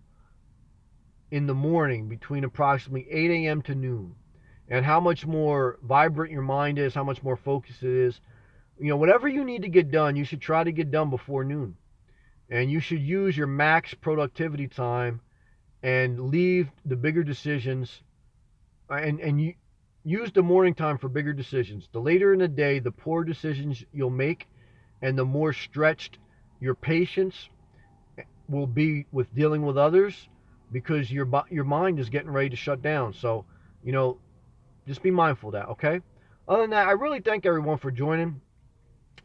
in the morning between approximately 8 a.m. to noon, and how much more vibrant your mind is, how much more focused it is. Whatever you need to get done, you should try to get done before noon. And you should use your max productivity time and leave the bigger decisions, and you use the morning time for bigger decisions. The later in the day, the poor decisions you'll make, and the more stretched your patience will be with dealing with others, because your mind is getting ready to shut down. So, just be mindful of that, okay? Other than that, I really thank everyone for joining,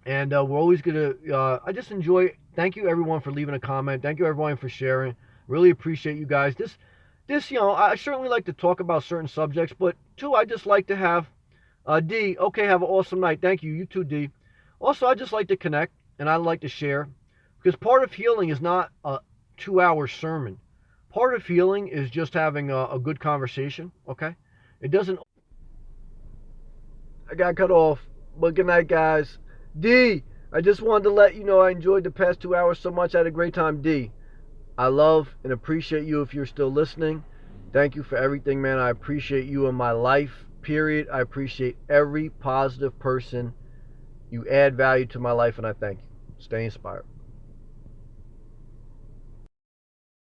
and we're always going to, I just enjoy, thank you everyone for leaving a comment. Thank you everyone for sharing. Really appreciate you guys. This, I certainly like to talk about certain subjects, but too, I just like to have, D, okay, have an awesome night. Thank you. You too, D. Also, I just like to connect, and I like to share, because part of healing is not a 2-hour sermon. Part of healing is just having a good conversation, okay? It doesn't... I got cut off, but good night, guys. D, I just wanted to let you know I enjoyed the past 2 hours so much. I had a great time, D. I love and appreciate you if you're still listening. Thank you for everything, man. I appreciate you in my life, period. I appreciate every positive person. You add value to my life, and I thank you. Stay inspired.